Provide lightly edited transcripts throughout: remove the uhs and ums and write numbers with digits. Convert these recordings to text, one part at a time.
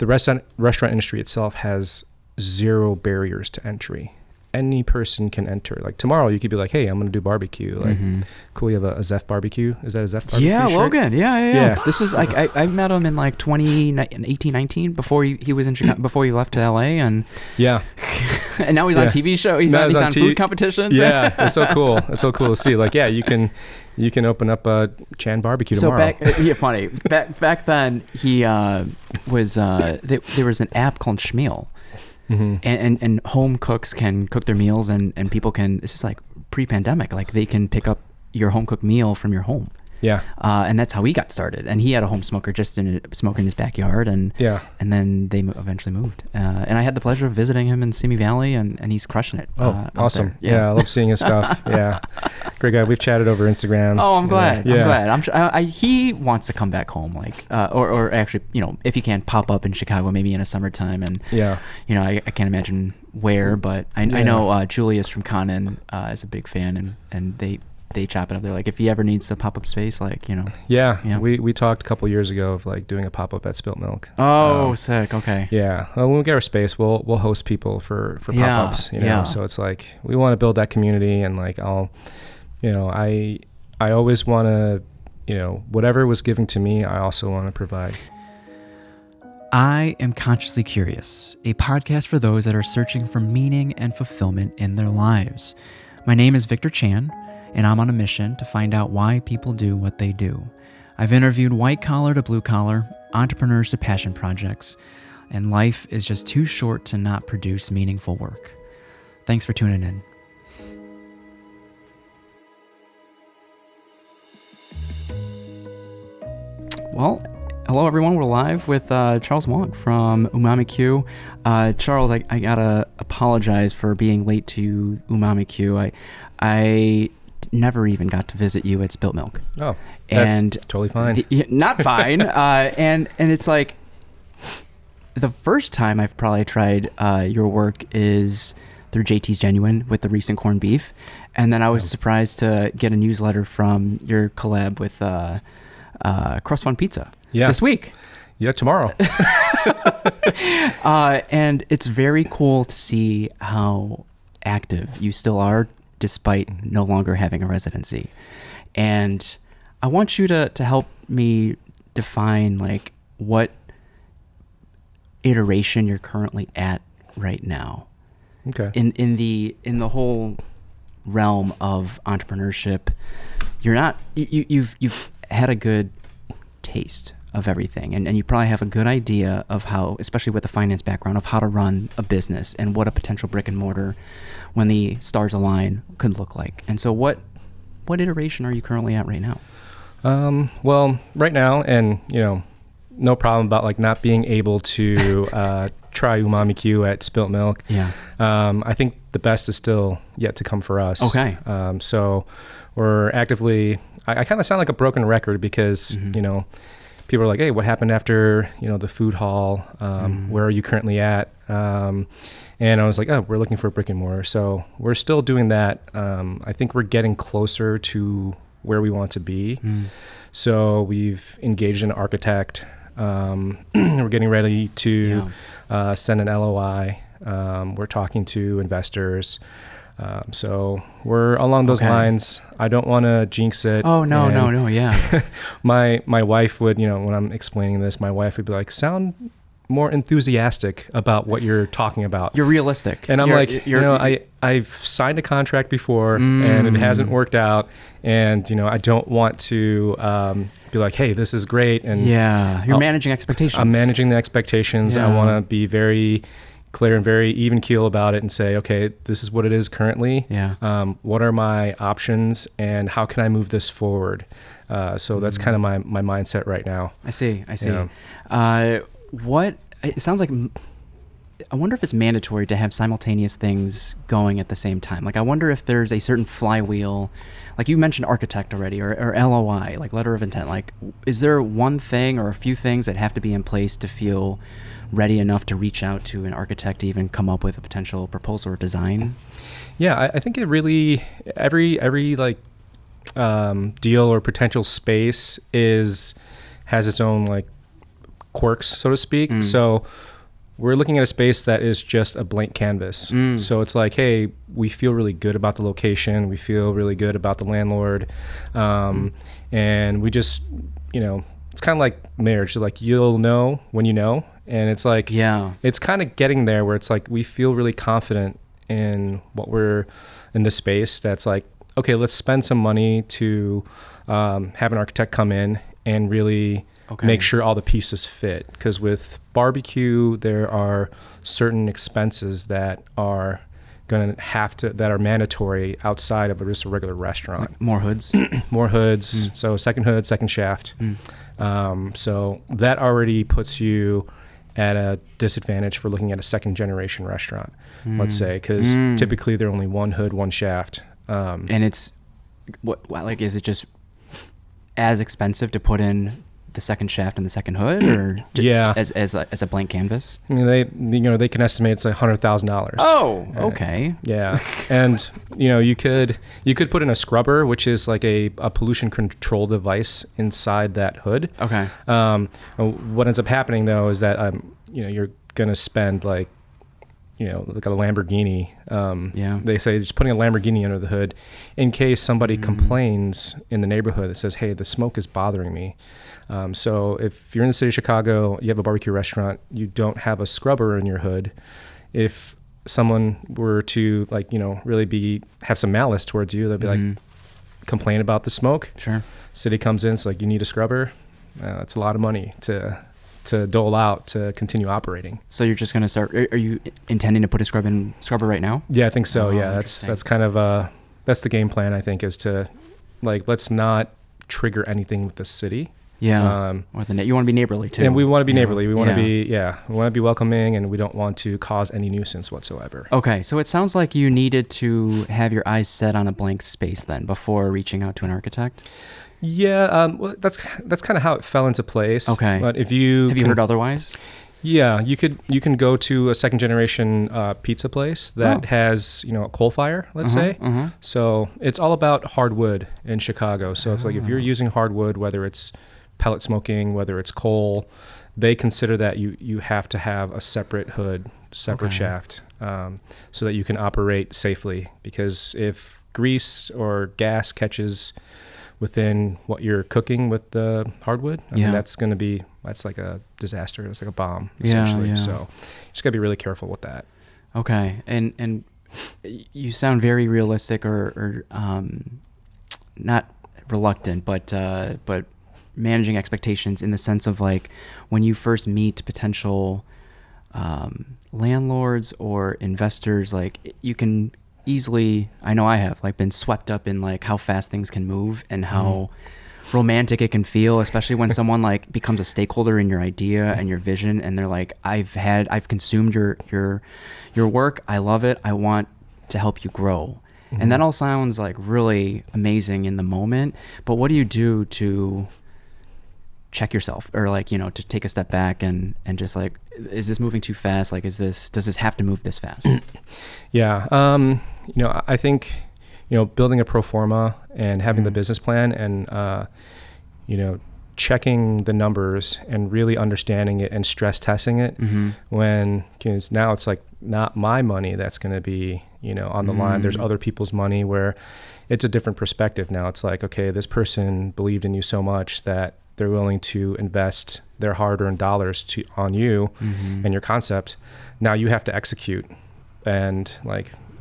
the restaurant industry itself has zero barriers to entry. Any person can enter. Like tomorrow you could be like, hey, I'm going to do barbecue. Like, cool. You have a Zeph barbecue. Is that a Zeph barbecue? Yeah, shirt? Logan. Yeah. This was like, I met him in like 2018, 19 before he was in Chicago, before he left to LA. And and now he's on TV show. He's on food competitions. Yeah. It's so cool. It's so cool to see. Like, yeah, you can open up a Chan barbecue tomorrow. Funny. Back then he was, there was an app called Schmeal. And home cooks can cook their meals and people can, this is like pre-pandemic, like they can pick up your home cooked meal from your home. Yeah. And that's how he got started. And he had a home smoker just smoking in his backyard. And then they eventually moved. And I had the pleasure of visiting him in Simi Valley and he's crushing it. Oh, awesome. Yeah. I love seeing his stuff. Yeah. Great guy. We've chatted over Instagram. Oh, I'm glad. Yeah. I'm glad. He wants to come back home, like, or actually, if he can pop up in Chicago, maybe in a summertime. And, I can't imagine where, but I know Julius from Conan is a big fan and they chop it up. They're like, if he ever needs a pop-up space, like, we talked a couple years ago of like doing a pop-up at Spilt Milk. Sick. Okay. Yeah. Well, when we get our space, we'll host people for pop-ups, so it's like, we want to build that community and like, I always want to, whatever was given to me, I also want to provide. I Am Consciously Curious, a podcast for those that are searching for meaning and fulfillment in their lives. My name is Victor Chan, and I'm on a mission to find out why people do what they do. I've interviewed white-collar to blue-collar, entrepreneurs to passion projects, and life is just too short to not produce meaningful work. Thanks for tuning in. Well, hello everyone. We're live with Charles Wong from Umami Q. Charles, I gotta apologize for being late to Umami Q. I never even got to visit you at Spilt Milk. Oh, and totally fine. Not fine. And it's like the first time I've probably tried your work is through JT's Genuine with the recent corned beef, and then I was surprised to get a newsletter from your collab with Crust Fun Pizza this week. Yeah, tomorrow. And it's very cool to see how active you still are despite no longer having a residency. And I want you to help me define like what iteration you're currently at right now. Okay. In the whole realm of entrepreneurship, you've had a good taste of everything, and you probably have a good idea of how, especially with the finance background, of how to run a business and what a potential brick and mortar, when the stars align, could look like. And so what iteration are you currently at right now? Well, right now, and no problem about like not being able to try Umami Q at Spilt Milk. Yeah. I think the best is still yet to come for us. Okay. So we're actively, I kind of sound like a broken record because, people are like, hey, what happened after, the food hall? Where are you currently at? And I was like, oh, we're looking for a brick and mortar. So we're still doing that. I think we're getting closer to where we want to be. So we've engaged an architect. We're getting ready to send an LOI. We're talking to investors. So we're along those lines. I don't want to jinx it. Oh, no. Yeah. my wife would, when I'm explaining this, my wife would be like, sound more enthusiastic about what you're talking about. You're realistic. And I'm I've signed a contract before and it hasn't worked out. And, I don't want to be like, hey, this is great. And you're managing expectations. I'm managing the expectations. I want to be very clear and very even keel about it and say, okay, this is what it is currently. Yeah. What are my options and how can I move this forward? So that's kind of my mindset right now. I see. Yeah. It sounds like, I wonder if it's mandatory to have simultaneous things going at the same time. Like, I wonder if there's a certain flywheel, like you mentioned architect already, or LOI, like letter of intent. Like, is there one thing or a few things that have to be in place to feel ready enough to reach out to an architect to even come up with a potential proposal or design? Yeah, I think it really, every like deal or potential space has its own like quirks, so to speak. So we're looking at a space that is just a blank canvas. So it's like, hey, we feel really good about the location. We feel really good about the landlord. And we just, it's kind of like marriage. So like, you'll know when you know. And it's like, it's kind of getting there where it's like, we feel really confident in what we're in this space. That's like, okay, let's spend some money to have an architect come in and really make sure all the pieces fit. Because with barbecue, there are certain expenses that are going to have to, that are mandatory outside of just a regular restaurant. Like more hoods? More hoods. So second hood, second shaft. So that already puts you at a disadvantage for looking at a second generation restaurant, let's say, because typically they're only one hood, one shaft. And it's like, is it just as expensive to put in the second shaft and the second hood, or as a blank canvas? I mean, they can estimate it's $100,000. Oh, okay. Yeah. And you could put in a scrubber, which is like a pollution control device inside that hood. Okay. What ends up happening though is that you're gonna spend like a Lamborghini. They say just putting a Lamborghini under the hood in case somebody complains in the neighborhood that says, hey, the smoke is bothering me. So if you're in the city of Chicago, you have a barbecue restaurant, you don't have a scrubber in your hood. If someone were to really have some malice towards you, they'll be like, complain about the smoke. Sure. City comes in, it's like, you need a scrubber. It's a lot of money to dole out to continue operating. So you're just going to start, are you intending to put a scrubber right now? Yeah, I think so. That's kind of, that's the game plan, I think, is to let's not trigger anything with the city. Yeah. Or you want to be neighborly too. And we want to be neighborly. We want to be, we want to be welcoming, and we don't want to cause any nuisance whatsoever. Okay. So it sounds like you needed to have your eyes set on a blank space then before reaching out to an architect. Yeah. Well, that's kind of how it fell into place. Okay. But if you have you heard otherwise? Yeah, you can go to a second generation pizza place that has a coal fire, let's say. So it's all about hardwood in Chicago. So it's like, if you're using hardwood, whether it's pellet smoking, whether it's coal, they consider that you have to have a separate hood, separate shaft, so that you can operate safely. Because if grease or gas catches within what you're cooking with the hardwood, I mean, that's like a disaster. It's like a bomb, essentially. So you just gotta be really careful with that. Okay. And you sound very realistic, or not reluctant, but managing expectations in the sense of like, when you first meet potential landlords or investors, like, you can easily, I know I have been swept up in like how fast things can move and how romantic it can feel, especially when someone becomes a stakeholder in your idea and your vision, and they're like, I've consumed your work, I love it, I want to help you grow. And that all sounds like really amazing in the moment, but what do you do to check yourself, or to take a step back and just like, is this moving too fast? Like, does this have to move this fast? Yeah. I think, building a pro forma and having the business plan and, checking the numbers and really understanding it and stress testing it when, now it's like not my money that's going to be, on the line. There's other people's money where it's a different perspective. Now it's like, okay, this person believed in you so much that they're willing to invest their hard-earned dollars on you and your concept. Now you have to execute. And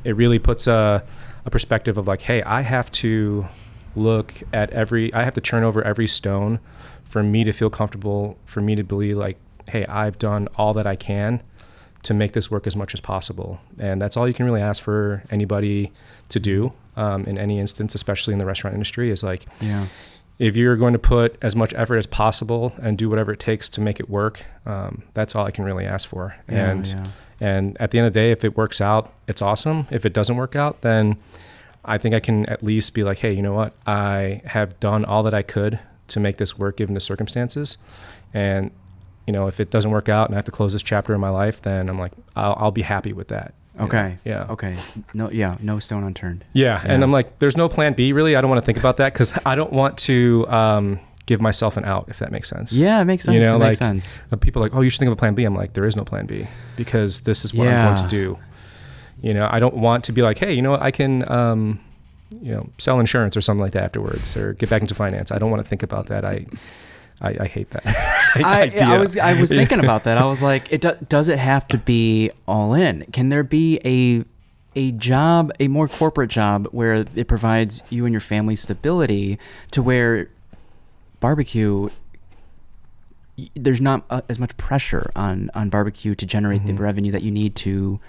it really puts a perspective of like, hey, I have to I have to turn over every stone for me to feel comfortable, for me to believe like, hey, I've done all that I can to make this work as much as possible. And that's all you can really ask for anybody to do in any instance, especially in the restaurant industry, is like, if you're going to put as much effort as possible and do whatever it takes to make it work, that's all I can really ask for. And at the end of the day, if it works out, it's awesome. If it doesn't work out, then I think I can at least be like, hey, you know what? I have done all that I could to make this work given the circumstances. And, if it doesn't work out and I have to close this chapter in my life, then I'm like, I'll be happy with that. Okay. Yeah. Okay. No stone unturned. Yeah. And I'm like, there's no plan B really. I don't want to think about that because I don't want to give myself an out, if that makes sense. Yeah, it makes sense. You know, it like makes sense. People are like, oh, you should think of a plan B. I'm like, there is no plan B, because this is what I'm going to do. You know, I don't want to be like, hey, you know what, I can, you know, sell insurance or something like that afterwards, or get back into finance. I don't want to think about that. I hate that. I was thinking about that. I was like, does it have to be all in? Can there be a job, a more corporate job, where it provides you and your family stability, to where barbecue, there's not as much pressure on barbecue to generate the revenue that you need to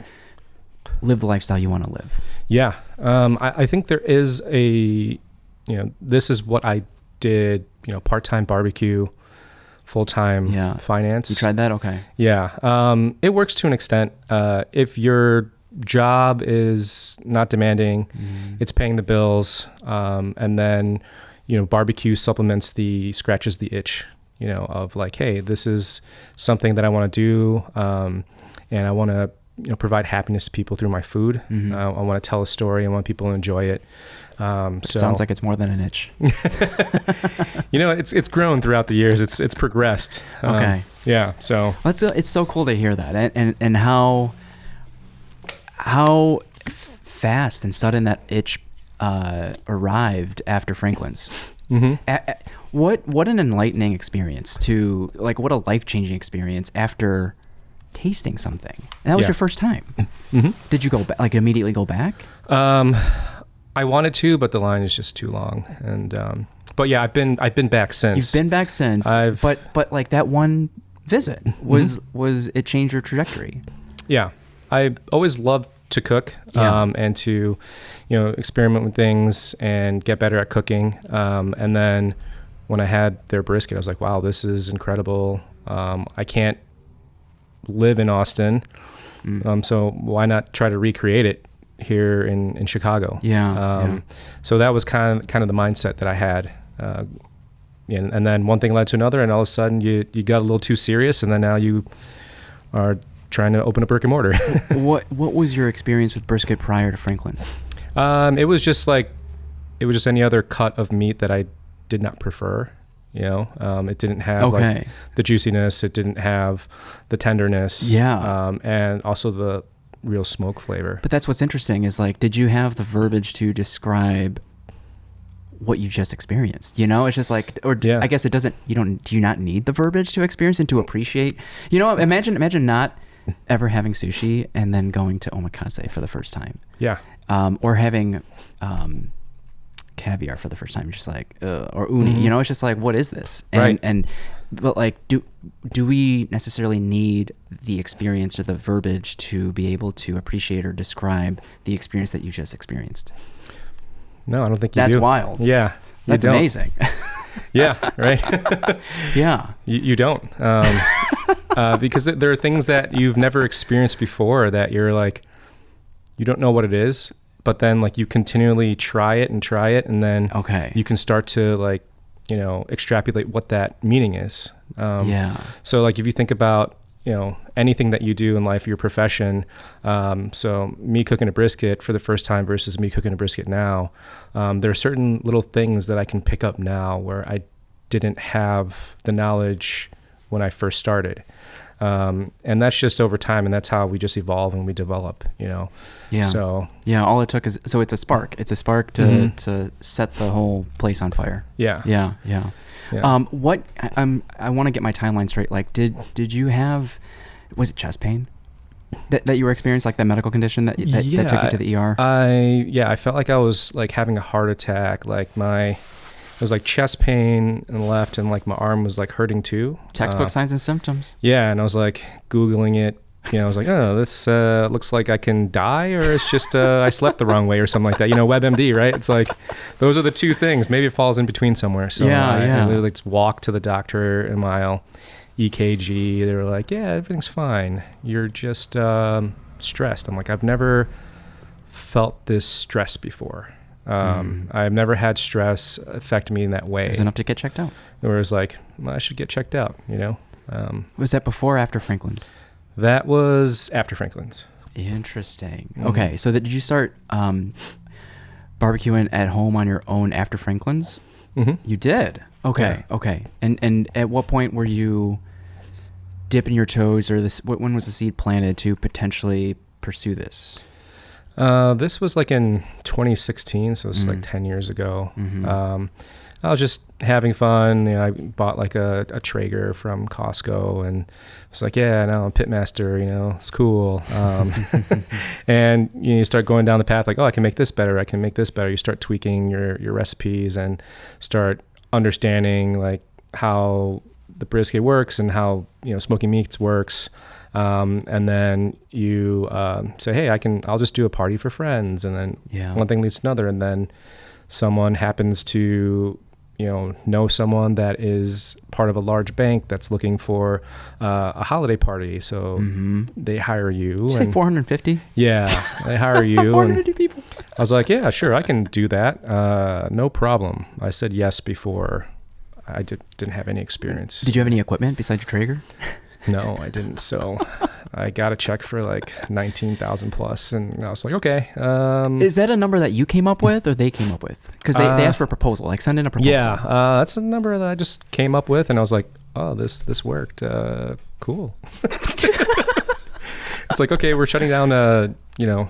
live the lifestyle you want to live? Yeah. I think there is this is what I did, you know, part-time barbecue, full-time finance. You tried that? Okay. Yeah. It works to an extent. If your job is not demanding, it's paying the bills, and then, you know, barbecue scratches the itch, you know, of like, hey, this is something that I want to do, and I want to, you know, provide happiness to people through my food. I want to tell a story. I want people to enjoy it. So sounds like it's more than an itch. You know, it's grown throughout the years. It's progressed. Okay. Yeah. So it's so cool to hear that, and how fast and sudden that itch arrived after Franklin's. What an enlightening experience, what a life-changing experience after tasting something. And that was your first time. Did you go back, like immediately go back? I wanted to, but the line is just too long. And but yeah, I've been back since. You've been back since. But like that one visit was it changed your trajectory? Yeah, I always loved to cook, and to, you know, experiment with things and get better at cooking. And then when I had their brisket, I was like, wow, this is incredible. I can't live in Austin, so why not try to recreate it here in Chicago? So that was kind of the mindset that I had, and then one thing led to another, and all of a sudden you got a little too serious, and then now you are trying to open a brick and mortar. What was your experience with brisket prior to Franklin's? It was just any other cut of meat that I did not prefer. You know, it didn't have like the juiciness. It didn't have the tenderness. And also the real smoke flavor. But that's what's interesting is, like, did you have the verbiage to describe what you just experienced? You know, it's just like, I guess it doesn't, do you not need the verbiage to experience and to appreciate? You know, imagine not ever having sushi and then going to omakase for the first time. Or having caviar for the first time. You're just like, or uni, you know, it's just like, what is this? But like, do we necessarily need the experience or the verbiage to be able to appreciate or describe the experience that you just experienced? No, I don't think you do. That's wild. Yeah. That's amazing. Yeah, right. Yeah. You don't. Because there are things that you've never experienced before that you're like, you don't know what it is, but then like you continually try it, and then you can start to, like, you know, extrapolate what that meaning is. So like if you think about, you know, anything that you do in life, your profession, so me cooking a brisket for the first time versus me cooking a brisket now, there are certain little things that I can pick up now where I didn't have the knowledge when I first started. And that's just over time, and that's how we just evolve and we develop, you know? So all it took is, so it's a spark. It's a spark to set the whole place on fire. I want to get my timeline straight. Like, did you have, was it chest pain that you were experiencing, like that medical condition that took you to the ER? I felt like I was like having a heart attack. Like it was like chest pain in the left, and like my arm was like hurting too. Textbook signs and symptoms. Yeah, and I was like Googling it. You know, I was like, oh, this looks like I can die, or it's just I slept the wrong way or something like that. You know, WebMD, right? It's like, those are the two things. Maybe it falls in between somewhere. So I literally just walked to the doctor a mile, EKG. They were like, yeah, everything's fine. You're just stressed. I'm like, I've never felt this stress before. I've never had stress affect me in that way. It was enough to get checked out. It was like, well, I should get checked out, you know? Was that before or after Franklin's? That was after Franklin's. Interesting. Okay, so did you start barbecuing at home on your own after Franklin's? You did? Okay. Yeah. Okay. And at what point were you dipping your toes, or when was the seed planted to potentially pursue this? This was like in 2016, so it's like 10 years ago. I was just having fun. I bought like a Traeger from Costco, and it's like, yeah, now I'm pitmaster. It's cool. And you start going down the path like, oh, I can make this better. I can make this better. You start tweaking your recipes and start understanding like how the brisket works and how smoking meats works. And then you say, hey, I'll just do a party for friends, and then one thing leads to another, and then someone happens to know someone that is part of a large bank that's looking for a holiday party, so they hire you. Did you say 450? Yeah, they hire you. 450 people. I was like, yeah, sure, I can do that. No problem. I said yes before I didn't have any experience. Did you have any equipment besides your Traeger? No, I didn't. So I got a check for like 19,000 plus, and I was like, okay. Is that a number that you came up with, or they came up with? Because they asked for a proposal, like send in a proposal. Yeah, that's a number that I just came up with, and I was like, oh, this worked. Cool. It's like, okay, we're shutting down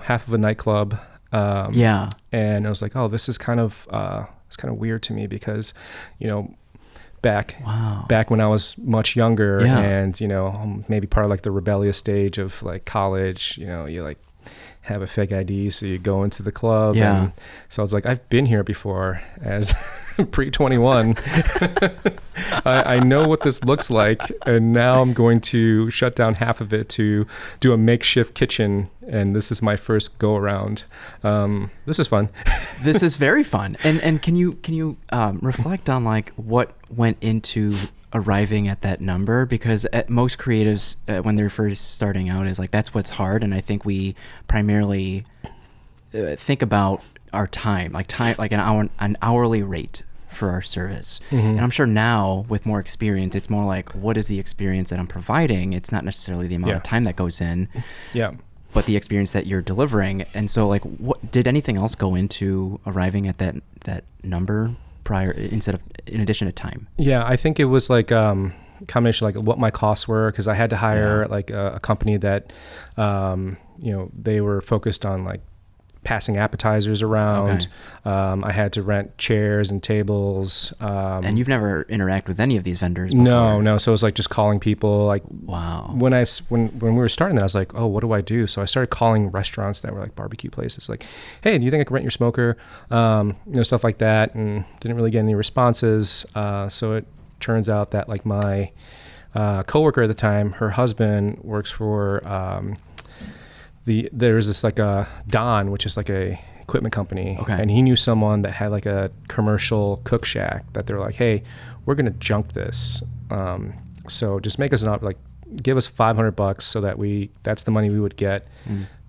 half of a nightclub. And I was like, oh, this is kind of it's kind of weird to me because back when I was much younger and maybe part of like the rebellious stage of like college, you like have a fake ID, so you go into the club. And so I was like, I've been here before as pre-21. I know what this looks like, and now I'm going to shut down half of it to do a makeshift kitchen, and this is my first go around. This is fun. This is very fun. And can you reflect on like what went into arriving at that number? Because at most creatives, when they're first starting out, is like, that's what's hard. And I think we primarily think about our time like an hourly rate for our service. And I'm sure now with more experience, it's more like, what is the experience that I'm providing? It's not necessarily the amount of time that goes in, but the experience that you're delivering. And so like, what did anything else go into arriving at that number in addition to time? Yeah, I think it was like combination like what my costs were, because I had to hire like a company that they were focused on like passing appetizers around. I had to rent chairs and tables. And you've never interacted with any of these vendors before? No. So it was like just calling people. Like, wow. When we were starting that, I was like, oh, what do I do? So I started calling restaurants that were like barbecue places. Like, hey, do you think I can rent your smoker? Stuff like that. And didn't really get any responses. So it turns out that like my coworker at the time, her husband works for there's this like a Don, which is like a equipment company, and he knew someone that had like a commercial cook shack that they're like, hey, we're gonna junk this, so just make us give us $500 so that that's the money we would get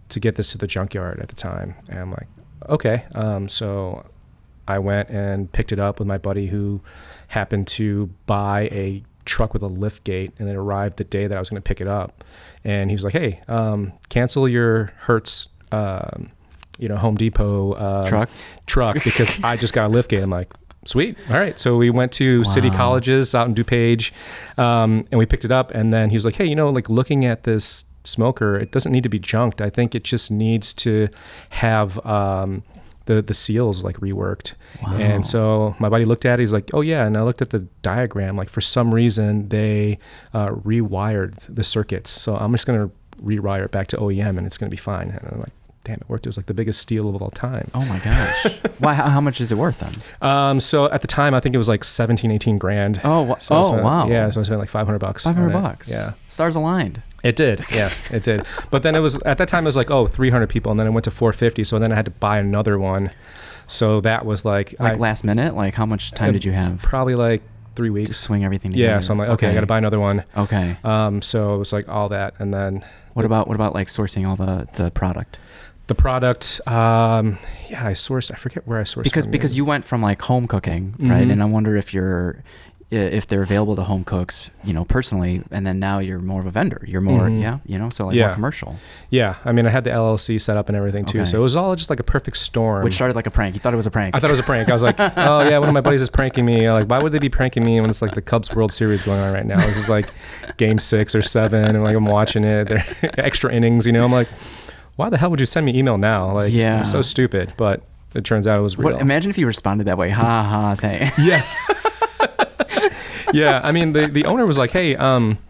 to get this to the junkyard at the time. And I'm like, okay. So I went and picked it up with my buddy, who happened to buy a truck with a lift gate, and it arrived the day that I was going to pick it up. And he was like, hey, cancel your Hertz Home Depot truck because I just got a lift gate. I'm like, sweet. All right. So we went to City Colleges out in DuPage, and we picked it up. And then he was like, hey, like looking at this smoker, it doesn't need to be junked. I think it just needs to have the seals like reworked. And so my buddy looked at it, he's like, oh yeah. And I looked at the diagram, like for some reason they rewired the circuits, so I'm just going to rewire it back to OEM and it's going to be fine. And I'm like, damn, it worked. It was like the biggest steal of all time. Oh my gosh. Why? How much is it worth then? So at the time, I think it was like 17, 18 grand. Wow. Yeah. So I spent like $500. $500. Yeah. Stars aligned. It did. Yeah, it did. But then at that time it was like, 300 people. And then it went to 450. So then I had to buy another one. So that was like last minute, like how much time did you have? Probably like 3 weeks to swing everything together. Yeah. So I'm like, okay, I got to buy another one. Okay. So it was like all that. And then what about like sourcing all the product? The product, I forget where I sourced because you went from like home cooking, right? And I wonder if if they're available to home cooks, personally, and then now you're more of a vendor. You're more, so like more commercial. Yeah. I mean, I had the LLC set up and everything too. Okay. So it was all just like a perfect storm. Which started like a prank. You thought it was a prank. I thought it was a prank. I was like, oh yeah, one of my buddies is pranking me. Like, why would they be pranking me when it's like the Cubs World Series going on right now? This is like game 6 or 7 and like I'm watching it. They're extra innings, I'm like, why the hell would you send me email now? Like, it's so stupid. But it turns out it was real. Imagine if you responded that way. Ha ha, thanks. Yeah. Yeah, I mean, the owner was like, hey, the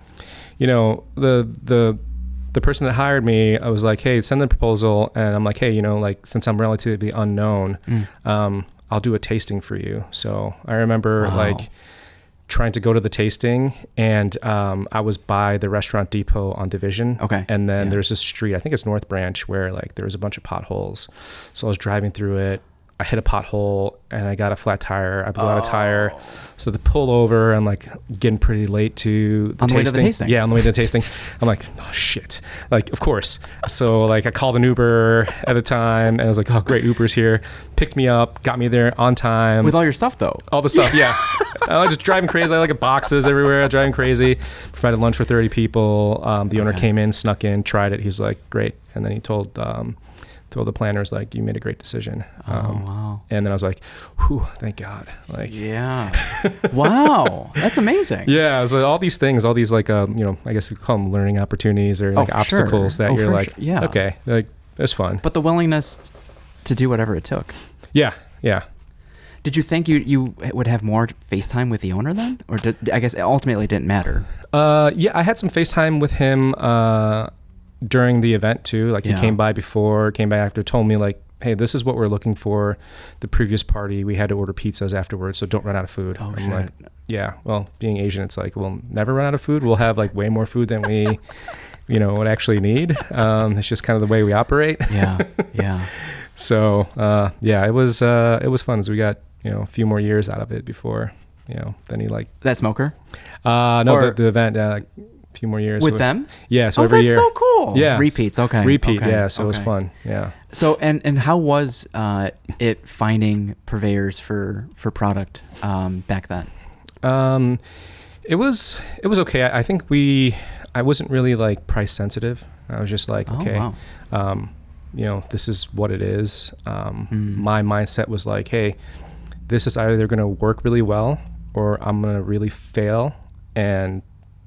person that hired me, I was like, hey, send the proposal. And I'm like, hey, like, since I'm relatively unknown, I'll do a tasting for you. So I remember like trying to go to the tasting, and I was by the Restaurant Depot on Division. Okay. And then there's a street, I think it's North Branch, where like there was a bunch of potholes. So I was driving through it. I hit a pothole and I got a flat tire. I blew out a tire. So the pull over, I'm like getting pretty late to the tasting. On the way to the tasting. Yeah, on the way to the tasting. I'm like, oh shit. Like, of course. So like I called an Uber at the time and I was like, oh great, Uber's here. Picked me up, got me there on time. With all your stuff though. All the stuff, yeah. I was just driving crazy. I had like boxes everywhere, driving crazy. Provided lunch for 30 people. The owner came in, snuck in, tried it. He's like, great. And then he told the planners, like, you made a great decision. Wow. And then I was like, whew, thank God. Like, yeah. Wow. That's amazing. Yeah. So all these things, all these like, I guess you call them learning opportunities or like obstacles that you're like, okay, like it's fun. But the willingness to do whatever it took. Yeah. Yeah. Did you think you would have more FaceTime with the owner then? Or I guess ultimately it didn't matter? Yeah, I had some FaceTime with him, during the event too. Like he came by before, came by after, told me like, hey, this is what we're looking for. The previous party, we had to order pizzas afterwards, so don't run out of food. Oh, I'm like, yeah, well, being Asian, it's like, we'll never run out of food. We'll have like way more food than we, would actually need. It's just kind of the way we operate. Yeah, yeah. So, it was fun. So we got, a few more years out of it before, then he like... That smoker? No, the event, few more years with them. Yeah, so every year. Oh, that's so cool. Yeah, repeats. Okay, repeat. Okay. Yeah, so it was fun. Yeah. So and how was it finding purveyors for product back then? It was okay. I think I wasn't really like price sensitive. I was just like, okay, this is what it is. My mindset was like, hey, this is either going to work really well or I'm going to really fail, and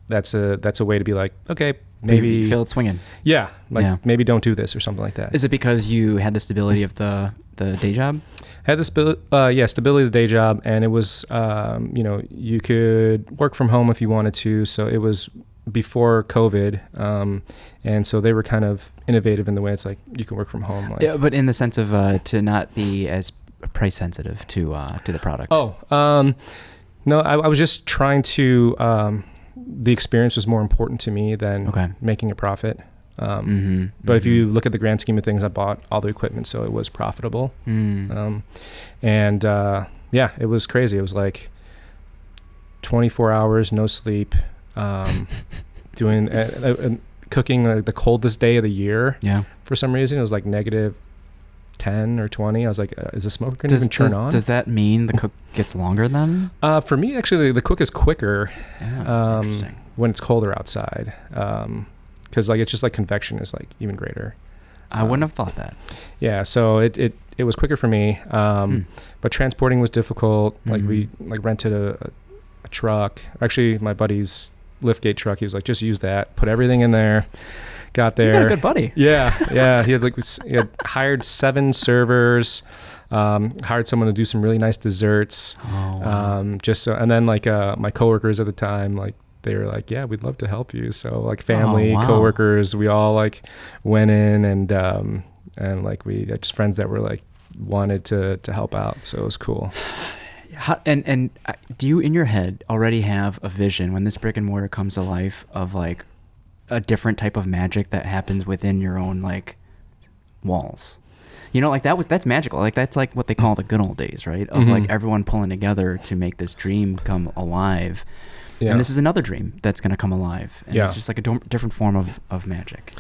that's a way to be like, okay, maybe failed swinging. Yeah, maybe don't do this or something like that. Is it because you had the stability of the day job? I had the stability of the day job, and it was you could work from home if you wanted to. So it was before COVID, and so they were kind of innovative in the way it's like you can work from home. Like, yeah, but in the sense of to not be as price sensitive to the product. No, I was just trying to. The experience was more important to me than making a profit. But if you look at the grand scheme of things, I bought all the equipment, so it was profitable. It was crazy. It was like 24 hours, no sleep, doing cooking the coldest day of the year. Yeah. For some reason, it was like negative 10 or 20. I was like, is the smoker going to even turn on? Does that mean the cook gets longer then? For me, actually, the cook is quicker interesting. When it's colder outside. Because like it's just like convection is like even greater. I wouldn't have thought that. Yeah, so it was quicker for me. But transporting was difficult. Like we rented a truck. Actually, my buddy's liftgate truck. He was like, just use that. Put everything in there. Got there. You got a good buddy. Yeah. He had hired 7 servers, hired someone to do some really nice desserts. Oh, wow. Just so, and then like my coworkers at the time, like they were like, yeah, we'd love to help you. So like family, coworkers, we all like went in and like we had just friends that were like wanted to help out. So it was cool. And do you in your head already have a vision when this brick and mortar comes to life of like a different type of magic that happens within your own like walls? Like that's magical. Like that's like what they call the good old days, right? Of like everyone pulling together to make this dream come alive. Yeah. And this is another dream that's going to come alive. And it's just like a different form of magic.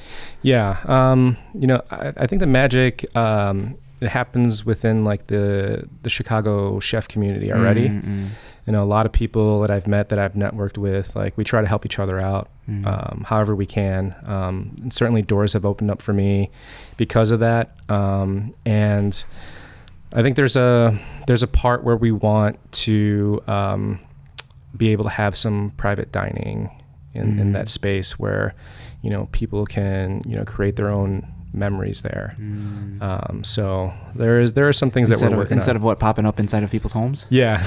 Yeah. I think the magic it happens within like the Chicago chef community already. You know, a lot of people that I've met, that I've networked with, like we try to help each other out however we can. And certainly doors have opened up for me because of that. And I think there's a part where we want to be able to have some private dining in that space where, you know, people can, you know, create their own memories there. So there are some things that we're working on. Instead of what, popping up inside of people's homes? Yeah.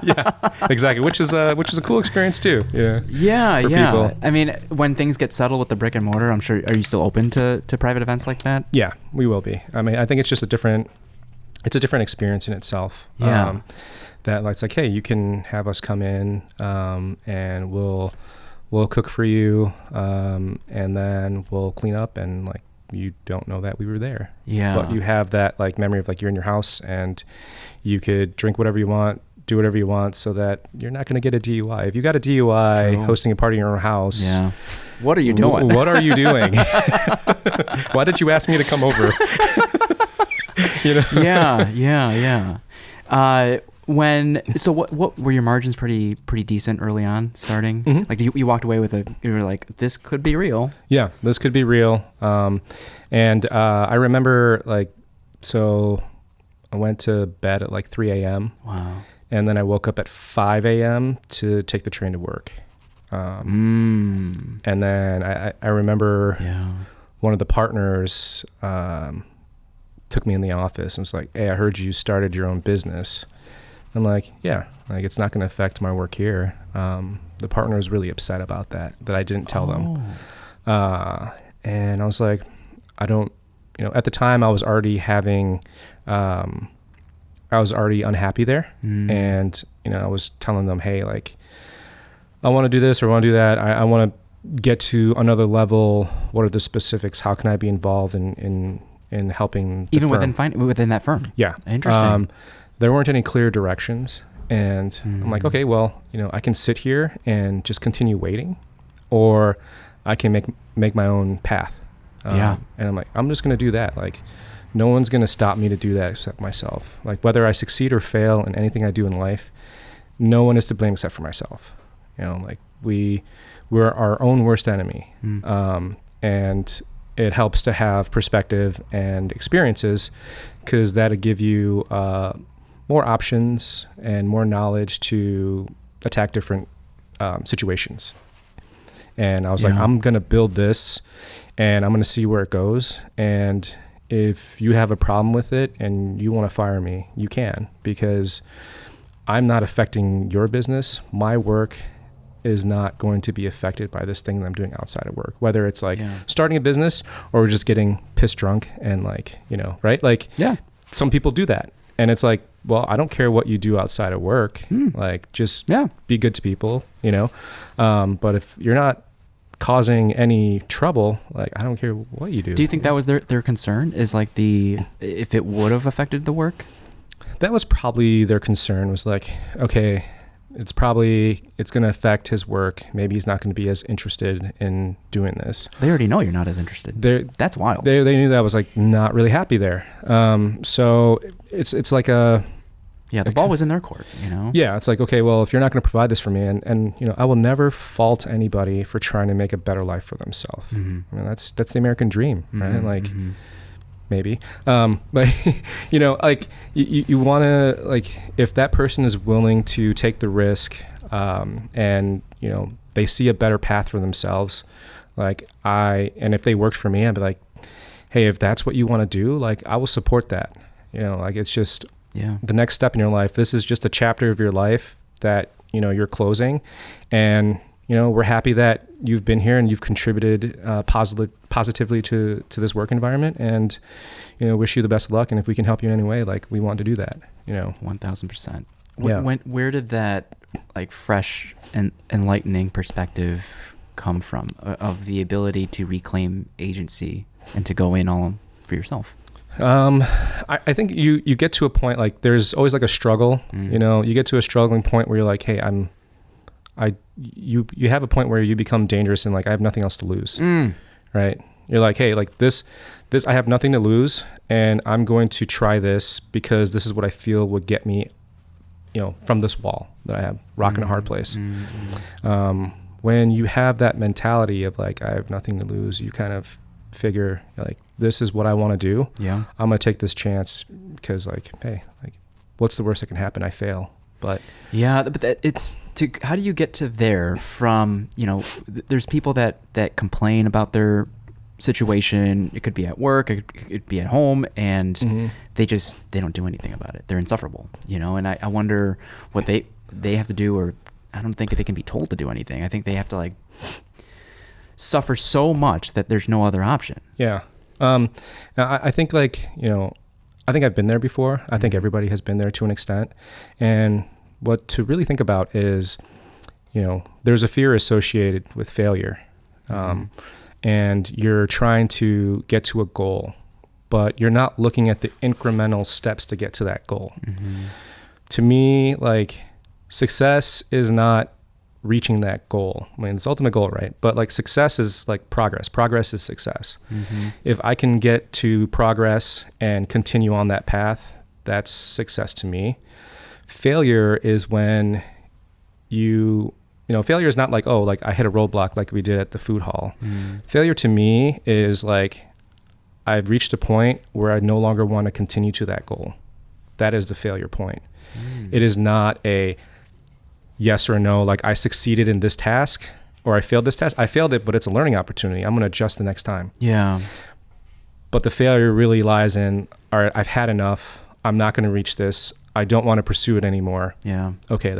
Yeah, exactly. Which is a cool experience too. Yeah. For people. I mean, when things get settled with the brick and mortar, I'm sure, are you still open to private events like that? Yeah, we will be. I mean, I think it's just a different experience in itself. Yeah. That it's like, hey, you can have us come in, and we'll cook for you, and then we'll clean up, and like, you don't know that we were there. Yeah. But you have that like memory of like you're in your house and you could drink whatever you want, do whatever you want, so that you're not going to get a DUI. If you got a DUI hosting a party in your own house, yeah. What are you doing? What are you doing? Why did you ask me to come over? You know? Yeah. What were your margins pretty decent early on starting? Mm-hmm. Like you walked away with you were like, this could be real. Yeah, this could be real. And I remember like, so I went to bed at like 3 a.m. Wow. And then I woke up at 5 a.m. to take the train to work. And then I remember one of the partners took me in the office and was like, hey, I heard you started your own business. I'm like, yeah, like it's not going to affect my work here. The partner was really upset about that I didn't tell them. And I was like, I don't, you know, at the time I was already having, I was already unhappy there. And, you know, I was telling them, hey, like, I want to do this or I want to do that. I want to get to another level. What are the specifics? How can I be involved in helping the even firm? within that firm? Yeah. Interesting. There weren't any clear directions. And I'm like, okay, well, you know, I can sit here and just continue waiting, or I can make my own path. And I'm like, I'm just going to do that. Like, no one's going to stop me to do that except myself. Like, whether I succeed or fail in anything I do in life, no one is to blame except for myself. You know, like we're our own worst enemy. And it helps to have perspective and experiences, because that'll give you more options and more knowledge to attack different situations. And I was like, I'm going to build this and I'm going to see where it goes. And if you have a problem with it and you want to fire me, you can, because I'm not affecting your business. My work is not going to be affected by this thing that I'm doing outside of work, whether it's like starting a business or just getting pissed drunk and like, you know, right? Like, some people do that. And it's like, well, I don't care what you do outside of work. Like, just be good to people, you know? But if you're not causing any trouble, like, I don't care what you do. Do you think that was their concern, is like if it would have affected the work? That was probably their concern, was like, okay, it's going to affect his work. Maybe he's not going to be as interested in doing this. They already know you're not as interested. That's wild. They knew that I was like not really happy there. So it's like the ball was in their court, you know? Yeah. It's like, okay, well, if you're not going to provide this for me, and, you know, I will never fault anybody for trying to make a better life for themselves. I mean, that's the American dream, right? Like, maybe. But, you know, like you want to, like, if that person is willing to take the risk, and, you know, they see a better path for themselves, and if they worked for me, I'd be like, hey, if that's what you want to do, like, I will support that. You know, like, it's just the next step in your life. This is just a chapter of your life that, you know, you're closing, and, you know, we're happy that you've been here and you've contributed positively to this work environment, and, you know, wish you the best of luck. And if we can help you in any way, like, we want to do that, you know. 1000%. Where did that, like, fresh and enlightening perspective come from, of the ability to reclaim agency and to go in all for yourself? I think you get to a point, like, there's always like a struggle, you know, you get to a struggling point where you're like, hey, you have a point where you become dangerous and like, I have nothing else to lose. Right. You're like, hey, like this, I have nothing to lose, and I'm going to try this because this is what I feel would get me, from this wall that I have, rock in a hard place. When you have that mentality of like, I have nothing to lose, you kind of figure like, this is what I want to do. Yeah. I'm going to take this chance because like, hey, like, what's the worst that can happen? I fail. But yeah, but how do you get to there from, there's people that complain about their situation. It could be at work, it could be at home, and they don't do anything about it. They're insufferable, and I wonder what they have to do, or I don't think they can be told to do anything. I think they have to like suffer so much that there's no other option. Yeah. I think like, I think I've been there before. I think everybody has been there to an extent. And what to really think about is, there's a fear associated with failure. And you're trying to get to a goal, but you're not looking at the incremental steps to get to that goal. To me, like, success is not reaching that goal. I mean, it's the ultimate goal, right? But like, success is like progress. Progress is success. If I can get to progress and continue on that path, that's success to me. Failure is when failure is not like, oh, like I hit a roadblock like we did at the food hall. Failure to me is like, I've reached a point where I no longer want to continue to that goal. That is the failure point. It is not a yes or no, like I succeeded in this task or I failed this task. I failed it, but it's a learning opportunity. I'm going to adjust the next time. Yeah. But the failure really lies in, all right, I've had enough. I'm not going to reach this. I don't want to pursue it anymore. Yeah. Okay,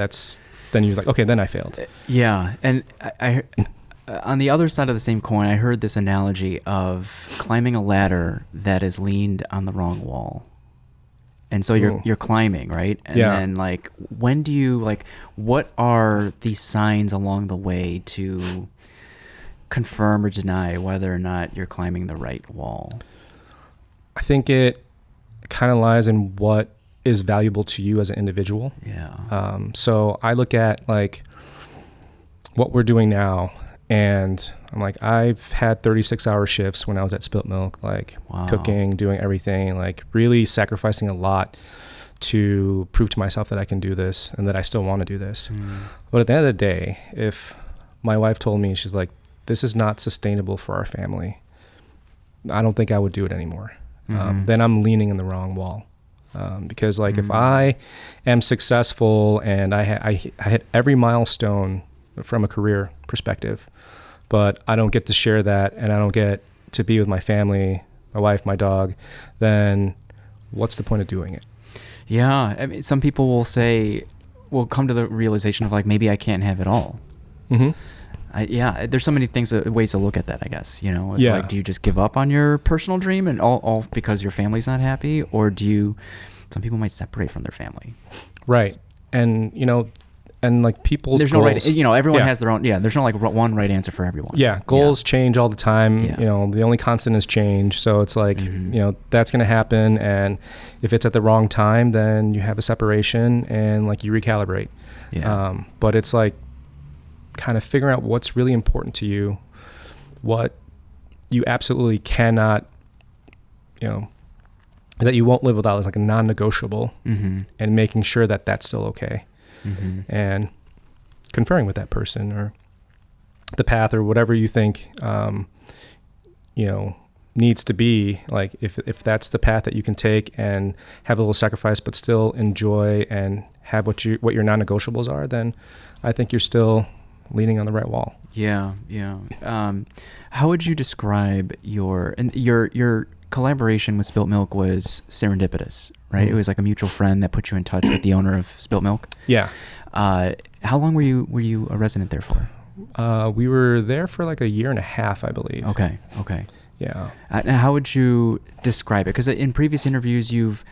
then you're like, okay, then I failed. Yeah. And I on the other side of the same coin, I heard this analogy of climbing a ladder that is leaned on the wrong wall. And so you're climbing, right? And then like, when do you like, what are these signs along the way to confirm or deny whether or not you're climbing the right wall? I think it kind of lies in what is valuable to you as an individual. Yeah. So I look at like what we're doing now, and I'm like, I've had 36-hour shifts when I was at Spilt Milk, like cooking, doing everything, like really sacrificing a lot to prove to myself that I can do this and that I still want to do this. But at the end of the day, if my wife told me, she's like, this is not sustainable for our family, I don't think I would do it anymore. Then I'm leaning in the wrong wall. Because like if I am successful and I hit every milestone from a career perspective, but I don't get to share that and I don't get to be with my family, my wife, my dog, then what's the point of doing it? Yeah. I mean, some people will come to the realization of like, maybe I can't have it all. There's so many ways to look at that, I guess, like, do you just give up on your personal dream and all because your family's not happy? Or some people might separate from their family. Right. And, and like people's there's goals, no right, everyone has their own, there's no like one right answer for everyone. Yeah. Goals change all the time. Yeah. The only constant is change. So it's like, that's going to happen. And if it's at the wrong time, then you have a separation and like you recalibrate. Yeah. But it's like kind of figuring out what's really important to you, what you absolutely cannot, that you won't live without is like a non-negotiable, and making sure that that's still okay. And conferring with that person or the path or whatever you think, needs to be, like if that's the path that you can take and have a little sacrifice, but still enjoy and have what your non-negotiables are, then I think you're still leaning on the right wall. Yeah. Yeah. How would you describe your collaboration with Spilt Milk was serendipitous, right? It was like a mutual friend that put you in touch with the owner of Spilt Milk. Yeah. How long were you a resident there for? We were there for like 1.5 years, I believe. Okay. Yeah. How would you describe it? Because in previous interviews, you've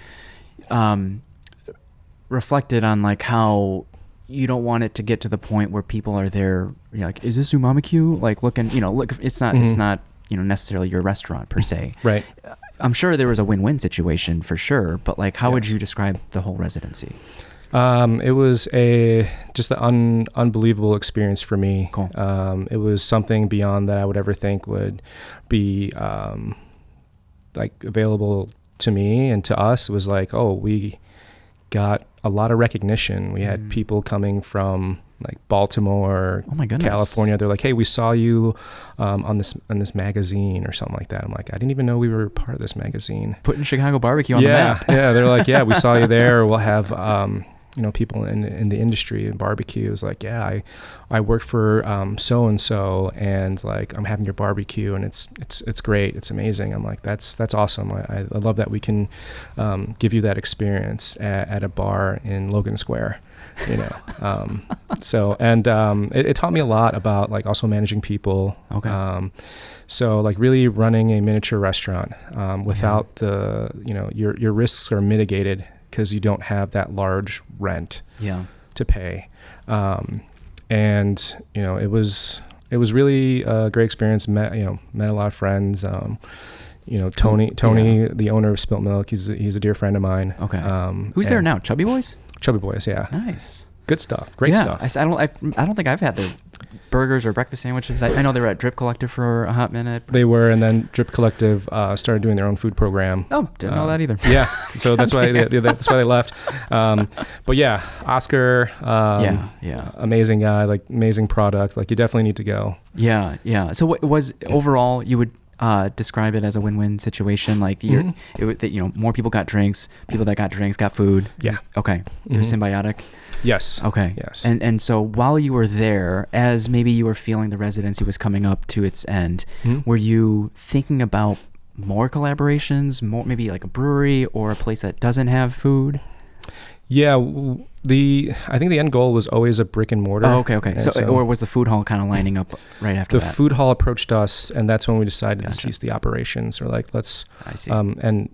reflected on like how you don't want it to get to the point where people are there, like, is this umami-Q? Like looking, look, it's not necessarily your restaurant per se. Right. I'm sure there was a win-win situation for sure, but like, how would you describe the whole residency? It was just an unbelievable experience for me. Cool. It was something beyond that I would ever think would be like available to me and to us. It was like, oh, we got a lot of recognition. We had people coming from like Baltimore, oh my goodness, California. They're like, hey, we saw you on this magazine or something like that. I'm like, I didn't even know we were part of this magazine. Putting Chicago barbecue on the map. Yeah. They're like, yeah, we saw you there. We'll have people in the industry and barbecue. Is like, yeah, I work for so and so, and like I'm having your barbecue, and it's great. It's amazing. I'm like, that's awesome. I love that we can give you that experience at a bar in Logan Square. It taught me a lot about like also managing people. Okay. So like really running a miniature restaurant without the your risks are mitigated because you don't have that large rent to pay. And it was really a great experience. Met a lot of friends. Tony, the owner of Spilt Milk, he's a dear friend of mine. Okay. Who's there now? Chubby Boys? Chubby Boys, yeah. Nice. Good stuff. Great stuff. I don't think I've had their burgers or breakfast sandwiches. I know they were at Drip Collective for a hot minute. They were, and then Drip Collective started doing their own food program. Oh, didn't know that either. Yeah, so that's why they left. But yeah, Oscar, amazing guy, like amazing product. Like you definitely need to go. Yeah. So what was overall you would describe it as a win-win situation? Like more people got drinks, people that got drinks got food. Yeah. Okay. It was symbiotic. Yes. Okay. Yes. And so while you were there, as maybe you were feeling the residency was coming up to its end, were you thinking about more collaborations, more maybe like a brewery or a place that doesn't have food? Yeah. I think the end goal was always a brick and mortar. Oh, okay. So or was the food hall kind of lining up right after that? The food hall approached us, and that's when we decided to cease the operations. We're like, let's. I see. And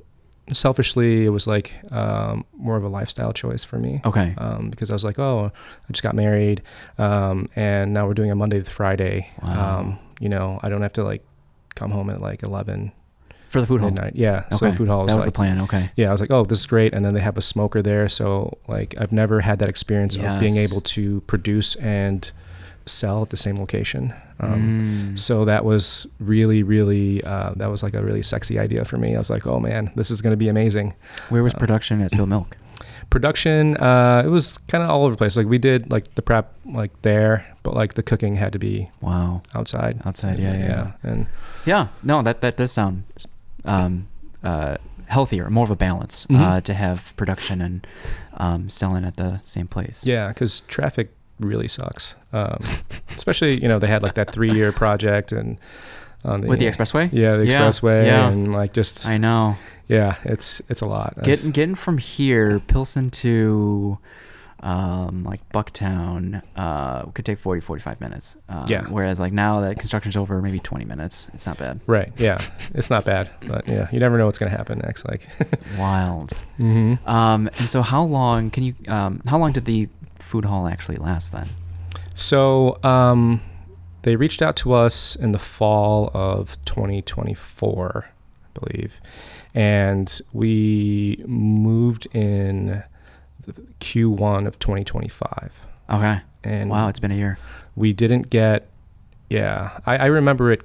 selfishly, it was like more of a lifestyle choice for me. Okay. Because I was like, oh, I just got married, and now we're doing a Monday to Friday. Wow. I don't have to like come home at like 11. For the food midnight. hall? Yeah. Okay. So the food hall was the plan. Okay. Yeah. I was like, oh, this is great. And then they have a smoker there. So like, I've never had that experience of being able to produce and sell at the same location. So that was really, really, that was like a really sexy idea for me. I was like, oh man, this is going to be amazing. Where was production at Spilt Milk? Production, it was kind of all over the place. Like we did like the prep like there, but like the cooking had to be outside. Yeah. And no, that does sound healthier, more of a balance to have production and selling at the same place. Yeah, because traffic really sucks. Especially, they had like that 3-year project and with the expressway. Yeah, the expressway, and like just. I know. Yeah, it's a lot. Getting from here, Pilsen to like Bucktown could take 45 minutes. Whereas like now that construction's over, maybe 20 minutes. It's not bad. Right. Yeah. It's not bad. But yeah, you never know what's going to happen next. Like wild. And so how long did the food hall actually last then? So they reached out to us in the fall of 2024, I believe. And we moved in Q1 of 2025. Okay. And wow, it's been a year. We didn't get, I remember it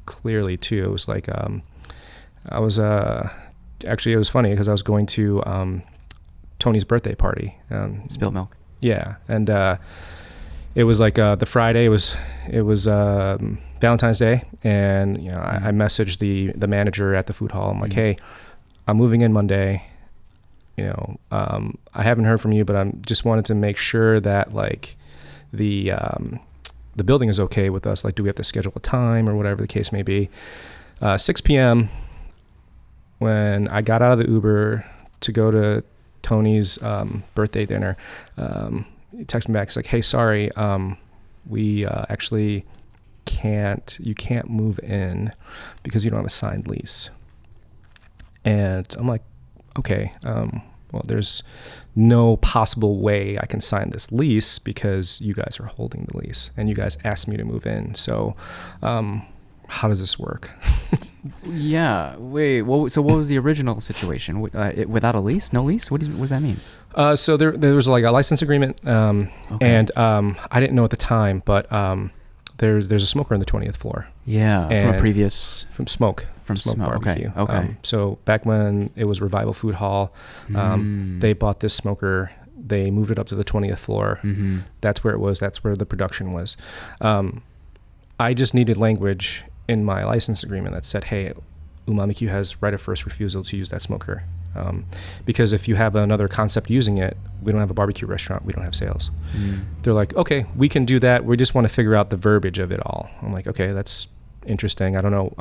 clearly too. It was like, I was, actually it was funny because I was going to Tony's birthday party. Spilt Milk. Yeah. And it was like the Friday, it was Valentine's Day. And, I messaged the manager at the food hall. I'm like, hey, I'm moving in Monday. I haven't heard from you, but I'm just wanted to make sure that like the building is okay with us. Like, do we have to schedule a time or whatever the case may be? 6 p.m. when I got out of the Uber to go to Tony's birthday dinner, he texted me back. He's like, hey, sorry, we actually you can't move in because you don't have a signed lease. And I'm like, okay, well, there's no possible way I can sign this lease because you guys are holding the lease and you guys asked me to move in. So how does this work? Yeah. Wait. Well, so what was the original situation? Without a lease? No lease? What does that mean? So there was like a license agreement, and I didn't know at the time, but there's a smoker on the 20th floor. Yeah. From Smoke Barbecue. Okay. So back when it was Revival Food Hall, they bought this smoker. They moved it up to the 20th floor. Mm-hmm. That's where it was. That's where the production was. I just needed language in my license agreement that said, hey, Umami Q has right of first refusal to use that smoker. Because if you have another concept using it, we don't have a barbecue restaurant, we don't have sales. They're like, okay, we can do that. We just want to figure out the verbiage of it all. I'm like, okay, that's interesting. I don't know.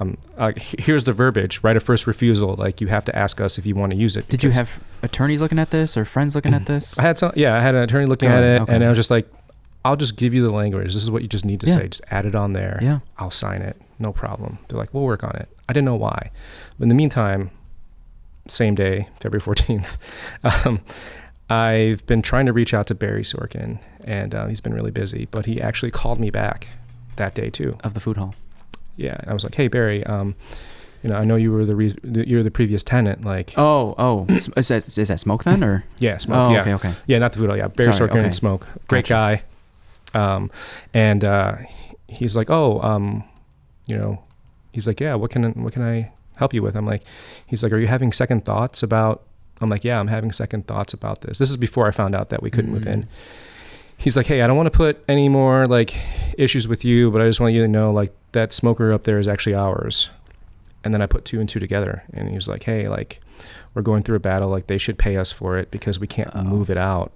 Here's the verbiage, right of first refusal. Like, you have to ask us if you want to use it. Did you have attorneys looking at this or friends looking at this? I had an attorney looking at it, and I was just like, I'll just give you the language. This is what you just need to say. Just add it on there. Yeah. I'll sign it. No problem. They're like, we'll work on it. I didn't know why. But in the meantime, same day, February 14th, I've been trying to reach out to Barry Sorkin, and he's been really busy, but he actually called me back that day too. Of the food hall. Yeah. I was like, hey, Barry, I know you were you're the previous tenant. Like, is that Smoke then, or? Yeah, Smoke. Oh, okay. Yeah, not the food hall. Yeah, Barry Sorkin and Smoke. Great guy. And he's like, he's like, yeah, what can I help you with? I'm like, he's like, are you having second thoughts about? I'm like, yeah, I'm having second thoughts about this. This is before I found out that we couldn't move in. He's like, hey, I don't want to put any more like issues with you, but I just want you to know, like, that smoker up there is actually ours. And then I put 2 and 2 together, and he was like, hey, like, we're going through a battle, like, they should pay us for it because we can't move it out.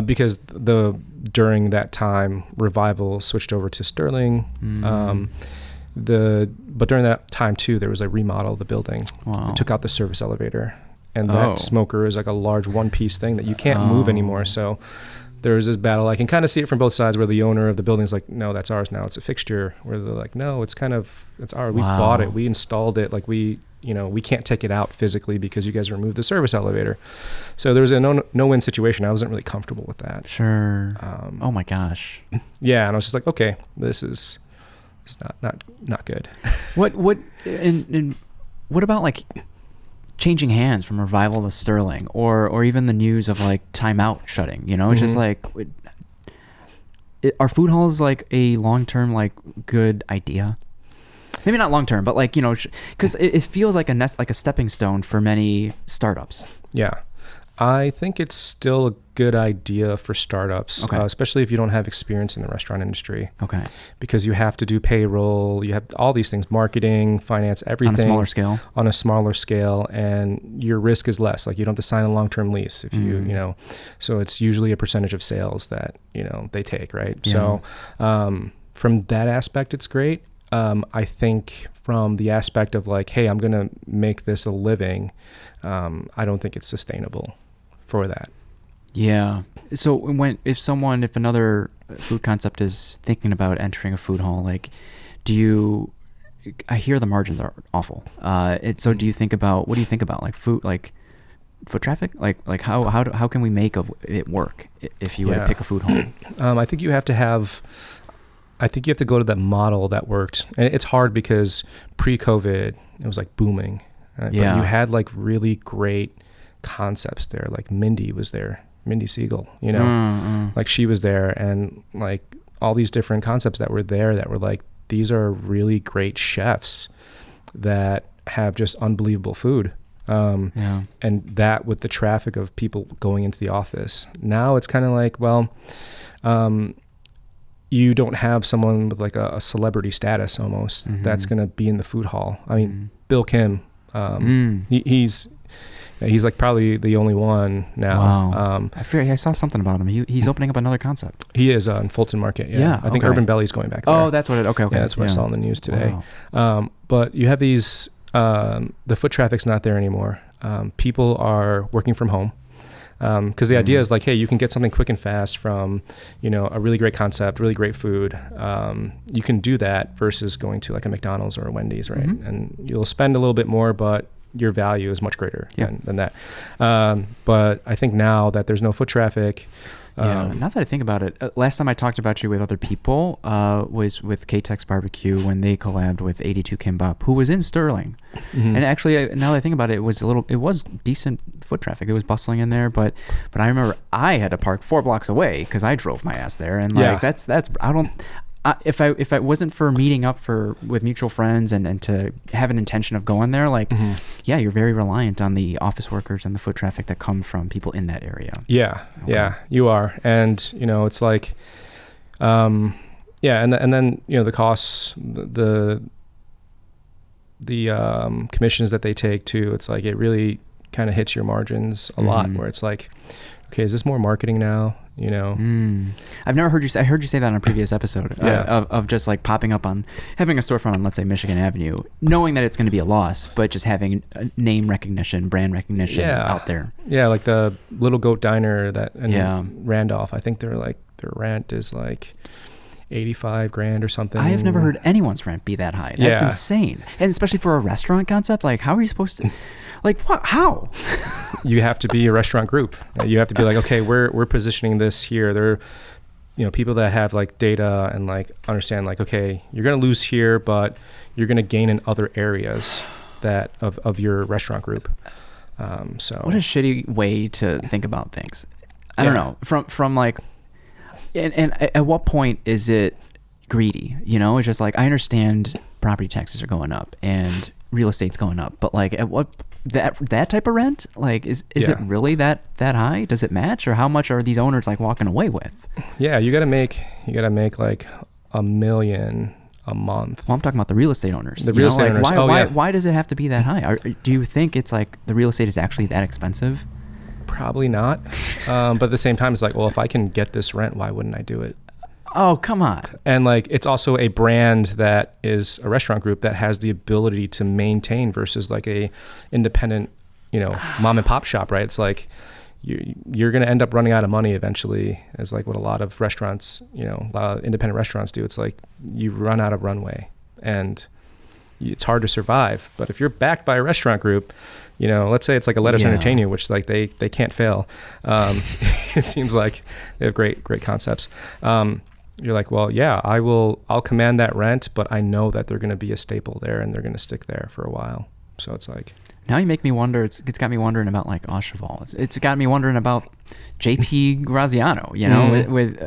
Because during that time, Revival switched over to Sterling. But during that time too, there was a remodel of the building. Wow. They took out the service elevator, and that smoker is like a large one-piece thing that you can't move anymore. So there was this battle. I can kind of see it from both sides, where the owner of the building is like, no, that's ours now. It's a fixture. Where they're like, no, it's ours. We bought it. We installed it. Like, we can't take it out physically because you guys removed the service elevator. So there was a no-win situation. I wasn't really comfortable with that. Sure. Oh my gosh. Yeah. And I was just like, okay, this is not good. What about like changing hands from Revival to Sterling, or even the news of like timeout shutting, it's just like, are food halls like a long-term, like, good idea? Maybe not long-term, but like, because it feels like a stepping stone for many startups. Yeah. I think it's still a good idea for startups, especially if you don't have experience in the restaurant industry. Okay. Because you have to do payroll, you have all these things, marketing, finance, everything. On a smaller scale, and your risk is less. Like, you don't have to sign a long-term lease if you so it's usually a percentage of sales that, they take, right? Yeah. So from that aspect, it's great. I think from the aspect of like, hey, I'm going to make this a living, I don't think it's sustainable for that. Yeah. So if another food concept is thinking about entering a food hall, like, I hear the margins are awful. So do you think about, what do you think about, like, foot traffic? Like how can we make it work if you were to pick a food hall? I think you have to go to that model that worked. And it's hard because pre-COVID, it was like booming. Right? Yeah. But you had like really great concepts there. Like Mindy was there, Mindy Siegel, like she was there, and like all these different concepts that were there that were like, these are really great chefs that have just unbelievable food. And that with the traffic of people going into the office. Now it's kind of like, well, you don't have someone with like a celebrity status almost that's going to be in the food hall. I mean, Bill Kim, he's like probably the only one now. Wow. I saw something about him. He's opening up another concept. He is in Fulton Market. Yeah. I think Urban Belly's going back there. Oh, that's what okay. Yeah, that's what I saw in the news today. Wow. But you have these, the foot traffic's not there anymore. People are working from home. Because the idea is like, hey, you can get something quick and fast from, a really great concept, really great food. You can do that versus going to like a McDonald's or a Wendy's, right? And you'll spend a little bit more, but your value is much greater than that. But I think now that there's no foot traffic. Now that I think about it, last time I talked about you with other people was with K-Tex Barbecue when they collabed with 82 Kimbap, who was in Sterling. Mm-hmm. And actually, now that I think about it, it was decent foot traffic. It was bustling in there, but I remember I had to park 4 blocks away because I drove my ass there, and like that's I don't. If it wasn't for meeting up with mutual friends and to have an intention of going there, like, you're very reliant on the office workers and the foot traffic that come from people in that area. Yeah, okay. Yeah, you are. And, it's like, and then, the costs, the commissions that they take too, it's like, it really kind of hits your margins a lot, where it's like, okay, is this more marketing now? I've never heard you say. I heard you say that on a previous episode of just like popping up on having a storefront on, let's say, Michigan Avenue, knowing that it's going to be a loss, but just having name recognition, brand recognition out there. Yeah, like the Little Goat Diner in Randolph. I think their rent is like $85,000 or something. I have never heard anyone's rent be that high. That's insane, and especially for a restaurant concept. Like, how are you supposed to? Like, what? How? You have to be a restaurant group. You have to be like, okay, we're positioning this here. There are, people that have like data and like understand like, okay, you're going to lose here, but you're going to gain in other areas of your restaurant group. So what a shitty way to think about things. I don't know. From like, and at what point is it greedy? It's just like, I understand property taxes are going up and real estate's going up, but like at what that type of rent, like is it really that high? Does it match, or how much are these owners like walking away with? Yeah, you gotta make like $1 million a month. Well, I'm talking about the real estate owners. The real estate owners. Why does it have to be that high? Do you think it's like the real estate is actually that expensive? Probably not. But at the same time, it's like, well, if I can get this rent, why wouldn't I do it? Oh, come on. And like, it's also a brand that is a restaurant group that has the ability to maintain versus like a independent, mom and pop shop, right? It's like you're going to end up running out of money eventually, as like what a lot of restaurants, a lot of independent restaurants do. It's like you run out of runway and it's hard to survive. But if you're backed by a restaurant group, let's say it's like a Let Us Entertain You, which like they can't fail. It seems like they have great concepts. You're like, well, yeah, I'll command that rent, but I know that they're going to be a staple there and they're going to stick there for a while. So it's like, now you make me wonder. It's got me wondering about like Aucheval. It's got me wondering about JP Graziano, with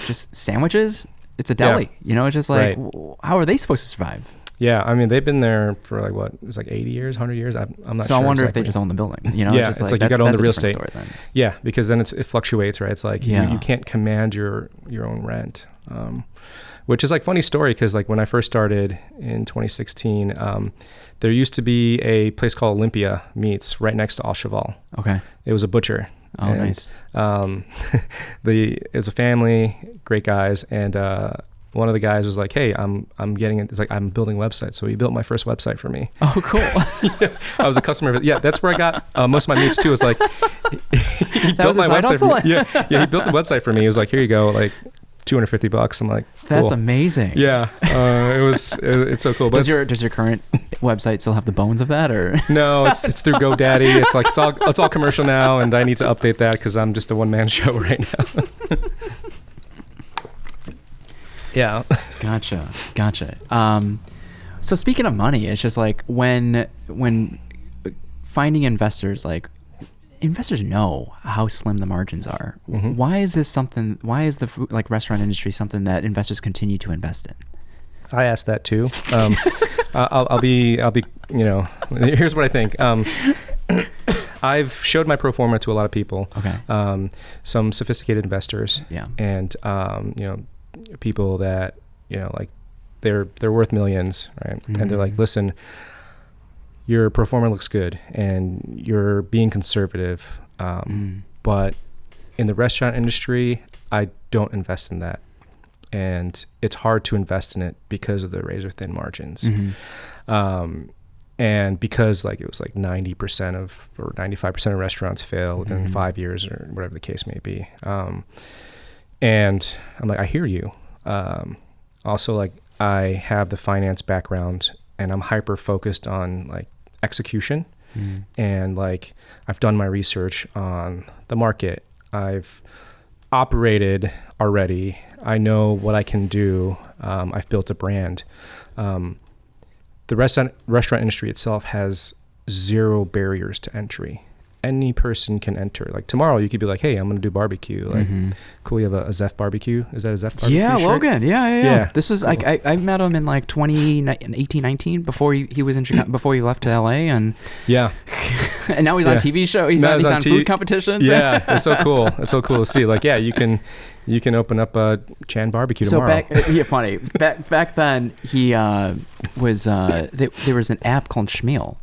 just sandwiches. It's a deli, it's just like, how are they supposed to survive? Yeah, I mean, they've been there for like what? It was like 80 years, 100 years. I'm not sure. So I wonder exactly. if they just own the building. Yeah, it's like you got to own the real estate. Yeah, because then it fluctuates, right? It's like you can't command your own rent, which is like funny story because like when I first started in 2016, there used to be a place called Olympia Meats right next to Aucheval. Okay, it was a butcher. Oh, and, nice. It was a family, great guys, and one of the guys was like, hey, I'm getting it. It's like, I'm building a website. So he built my first website for me. Oh, cool. I was a customer. Yeah, that's where I got most of my meats too. It's like, he built my website for me. Yeah, he built the website for me. He was like, here you go, like $250. I'm like, cool. That's amazing. Yeah, it's so cool. But does your current website still have the bones of that, or? No, it's through GoDaddy. It's like, it's all commercial now, and I need to update that because I'm just a one-man show right now. Yeah. Gotcha. So speaking of money, it's just like when finding investors, like investors know how slim the margins are. Mm-hmm. Why is the food, like restaurant industry something that investors continue to invest in? I asked that too. I'll be, here's what I think. I've showed my pro forma to a lot of people. Okay. Some sophisticated investors. Yeah. And, people that like they're worth millions, right? Mm-hmm. And they're like, listen, your pro forma looks good and you're being conservative, but in the restaurant industry I don't invest in that, and it's hard to invest in it because of the razor thin margins. Mm-hmm. And because like it was like 90% or 95% of restaurants fail within 5 years or whatever the case may be. And I'm like, I hear you. Also, like, I have the finance background and I'm hyper focused on like execution. And like, I've done my research on the market. I've operated already. I know what I can do. I've built a brand. The restaurant industry itself has zero barriers to entry. Any person can enter. Like tomorrow, you could be like, "Hey, I'm going to do barbecue." Like, cool. You have a Zeph barbecue. Is that a Zeph barbecue? Yeah, shirt? Logan. Yeah. This was cool. I met him in like 2018, 19 before he was in Chicago, before he left to LA, and and now he's on TV show. He's on food competitions. Yeah, it's so cool. It's so cool to see. Like, yeah, you can open up a Chan barbecue tomorrow. Funny. Back then, he was there was an app called Schmeal.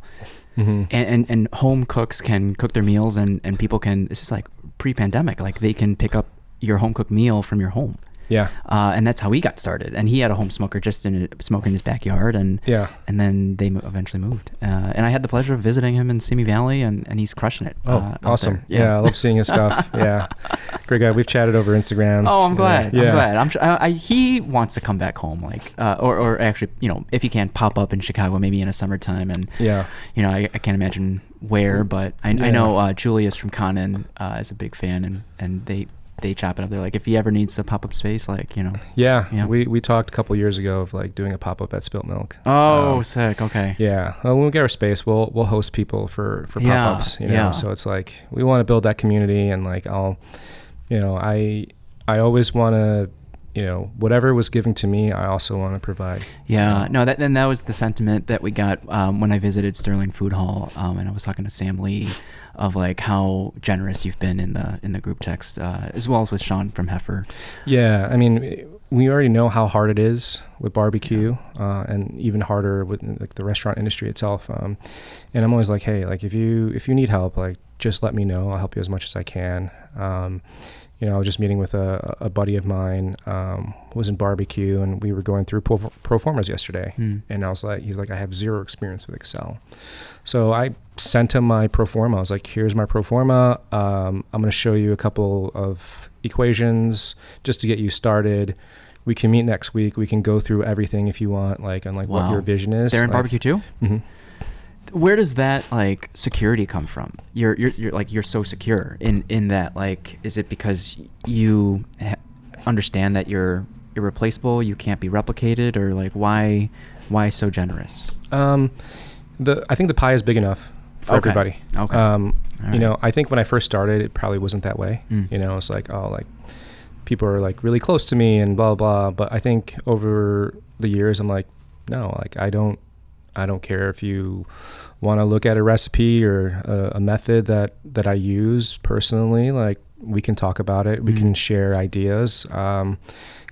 And home cooks can cook their meals and people can, this is like pre-pandemic, like they can pick up your home cooked meal from your home. Yeah. And that's how he got started. And he had a home smoker just smoking in his backyard. And then they eventually moved. And I had the pleasure of visiting him in Simi Valley, and he's crushing it. Oh, awesome. Yeah, I love seeing his stuff. Yeah. Great guy. We've chatted over Instagram. Oh, I'm glad. Yeah. I'm glad. He wants to come back home, like, or actually, if he can, pop up in Chicago, maybe in a summertime. And, I can't imagine where, but I know Julius from Conan is a big fan, and they chop it up. They're like, if he ever needs a pop-up space, like, Yeah. We talked a couple years ago of like doing a pop-up at Spilt Milk. Oh, sick. Okay. Yeah. Well, when we get our space, we'll host people for pop-ups, So it's like, we want to build that community, and like, I always want to, whatever was given to me, I also want to provide. Yeah. No, that was the sentiment that we got when I visited Sterling Food Hall, and I was talking to Sam Lee of like how generous you've been in the group text, as well as with Sean from Heifer. Yeah, I mean, we already know how hard it is with barbecue, and even harder with like the restaurant industry itself. And I'm always like, hey, like if you need help, like just let me know. I'll help you as much as I can. I was just meeting with a buddy of mine who was in barbecue, and we were going through pro formas yesterday. And I was like, he's like, I have zero experience with Excel. So I sent him my pro forma. I was like, here's my pro forma. I'm going to show you a couple of equations just to get you started. We can meet next week. We can go through everything if you want, like, on like what your vision is. They're in like, barbecue too? Mm-hmm. Where does that like security come from? You're like, you're so secure in that, like, is it because you understand that you're irreplaceable, you can't be replicated, or like why so generous? I think the pie is big enough for everybody. Okay. Right. I think when I first started, it probably wasn't that way. It's like, people are like really close to me and blah, blah, blah. But I think over the years, I'm like, no, like I don't care if you want to look at a recipe or a method that I use personally. Like, we can talk about it. We can share ideas. Because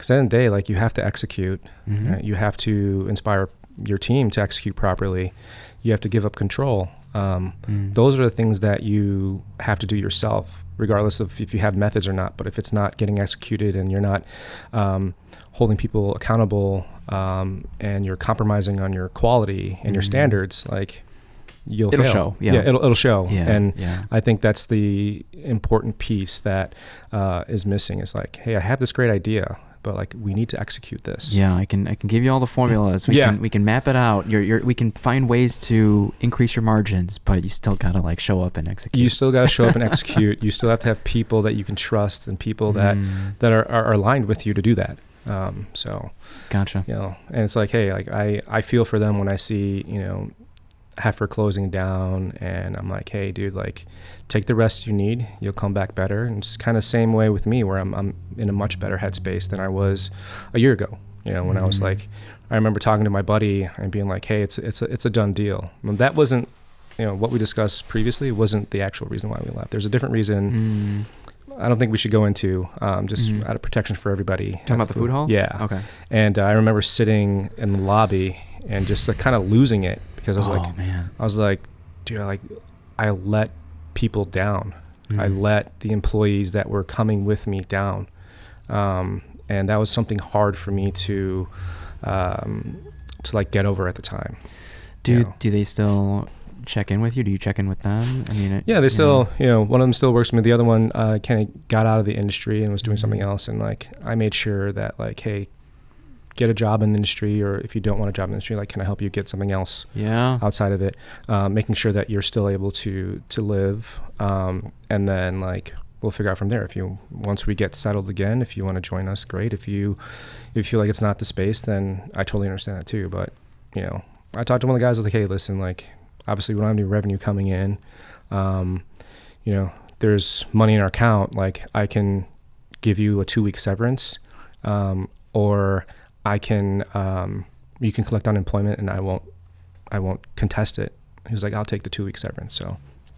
at the end of the day, like, you have to execute. You have to inspire your team to execute properly. You have to give up control. Those are the things that you have to do yourself, regardless of if you have methods or not. But if it's not getting executed and you're not holding people accountable, and you're compromising on your quality and your standards, like, it'll fail. Show. It'll show. And yeah. I think that's the important piece that is missing, is like, hey, I have this great idea, but like, we need to execute this. Yeah, I can give you all the formulas. We can map it out. We can find ways to increase your margins, but you still gotta like show up and execute. You still gotta show up and execute. You still have to have people that you can trust, and people that are aligned with you to do that. So gotcha. And it's like, hey, like I feel for them when I see, Heifer closing down, and I'm like, hey dude, like, take the rest you need, you'll come back better. And it's kind of same way with me, where I'm in a much better headspace than I was a year ago, when I was like, I remember talking to my buddy and being like, hey, it's a done deal. And that wasn't, what we discussed previously wasn't the actual reason why we left. There's a different reason. I don't think we should go into, just out of protection for everybody. Talking about the food hall? Yeah. Okay. And I remember sitting in the lobby and just like kind of losing it, because I was like, dude, I let people down. I let the employees that were coming with me down. And that was something hard for me to like get over at the time. Do they still check in with you? Do you check in with them? I mean, they still, one of them still works with me. The other one kind of got out of the industry and was doing something else. And like, I made sure that like, hey, get a job in the industry, or if you don't want a job in the industry, like, can I help you get something else outside of it? Making sure that you're still able to live. And then like, we'll figure out from there. Once we get settled again, if you want to join us, great. If you feel like it's not the space, then I totally understand that too. But, you know, I talked to one of the guys, I was like, hey, listen, like, obviously we don't have any revenue coming in. You know, there's money in our account. Like, I can give you a 2-week severance, or I can, you can collect unemployment and I won't contest it. He was like, I'll take the 2-week severance. So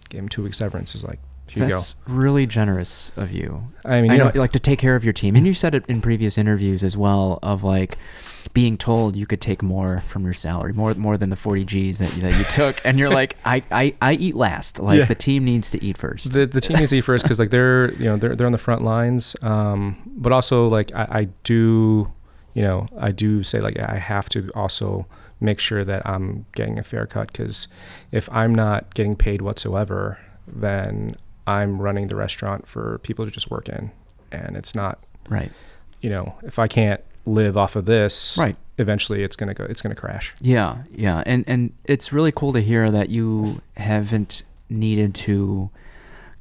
gave him 2-week severance. Is like, here you go. That's really generous of you. I mean, I know, like, to take care of your team. And you said it in previous interviews as well, of like being told you could take more from your salary, more than the 40 G's that you took. And you're like, I eat last. Like, the team needs to eat first. The team needs to eat first, because like they're on the front lines. But also, like, I do say, like, I have to also make sure that I'm getting a fair cut, because if I'm not getting paid whatsoever, then I'm running the restaurant for people to just work in, and it's not right. You know, if I can't live off of this, right, eventually it's gonna crash. Yeah. And it's really cool to hear that you haven't needed to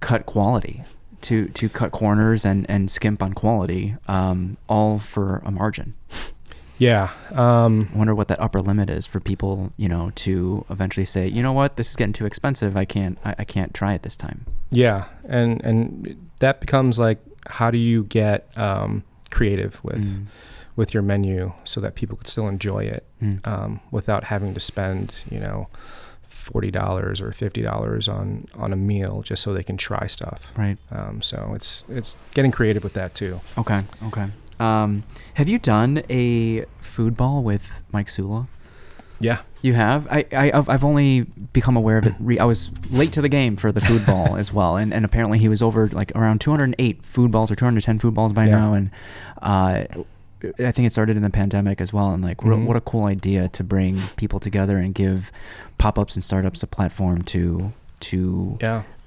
cut quality, to cut corners and skimp on quality, all for a margin. Yeah. I wonder what that upper limit is for people, you know, to eventually say, you know what, this is getting too expensive. I can't try it this time. Yeah. And that becomes like, how do you get creative with your menu so that people could still enjoy it without having to spend, you know, $40 or $50 on a meal just so they can try stuff. Right. So it's getting creative with that too. Okay. Have you done a food ball with Mike Sula? Yeah. You have? I've only become aware of it. I was late to the game for the food ball as well. And apparently he was over like around 208 food balls or 210 food balls by now. And I think it started in the pandemic as well. And like, what a cool idea to bring people together and give pop-ups and startups a platform to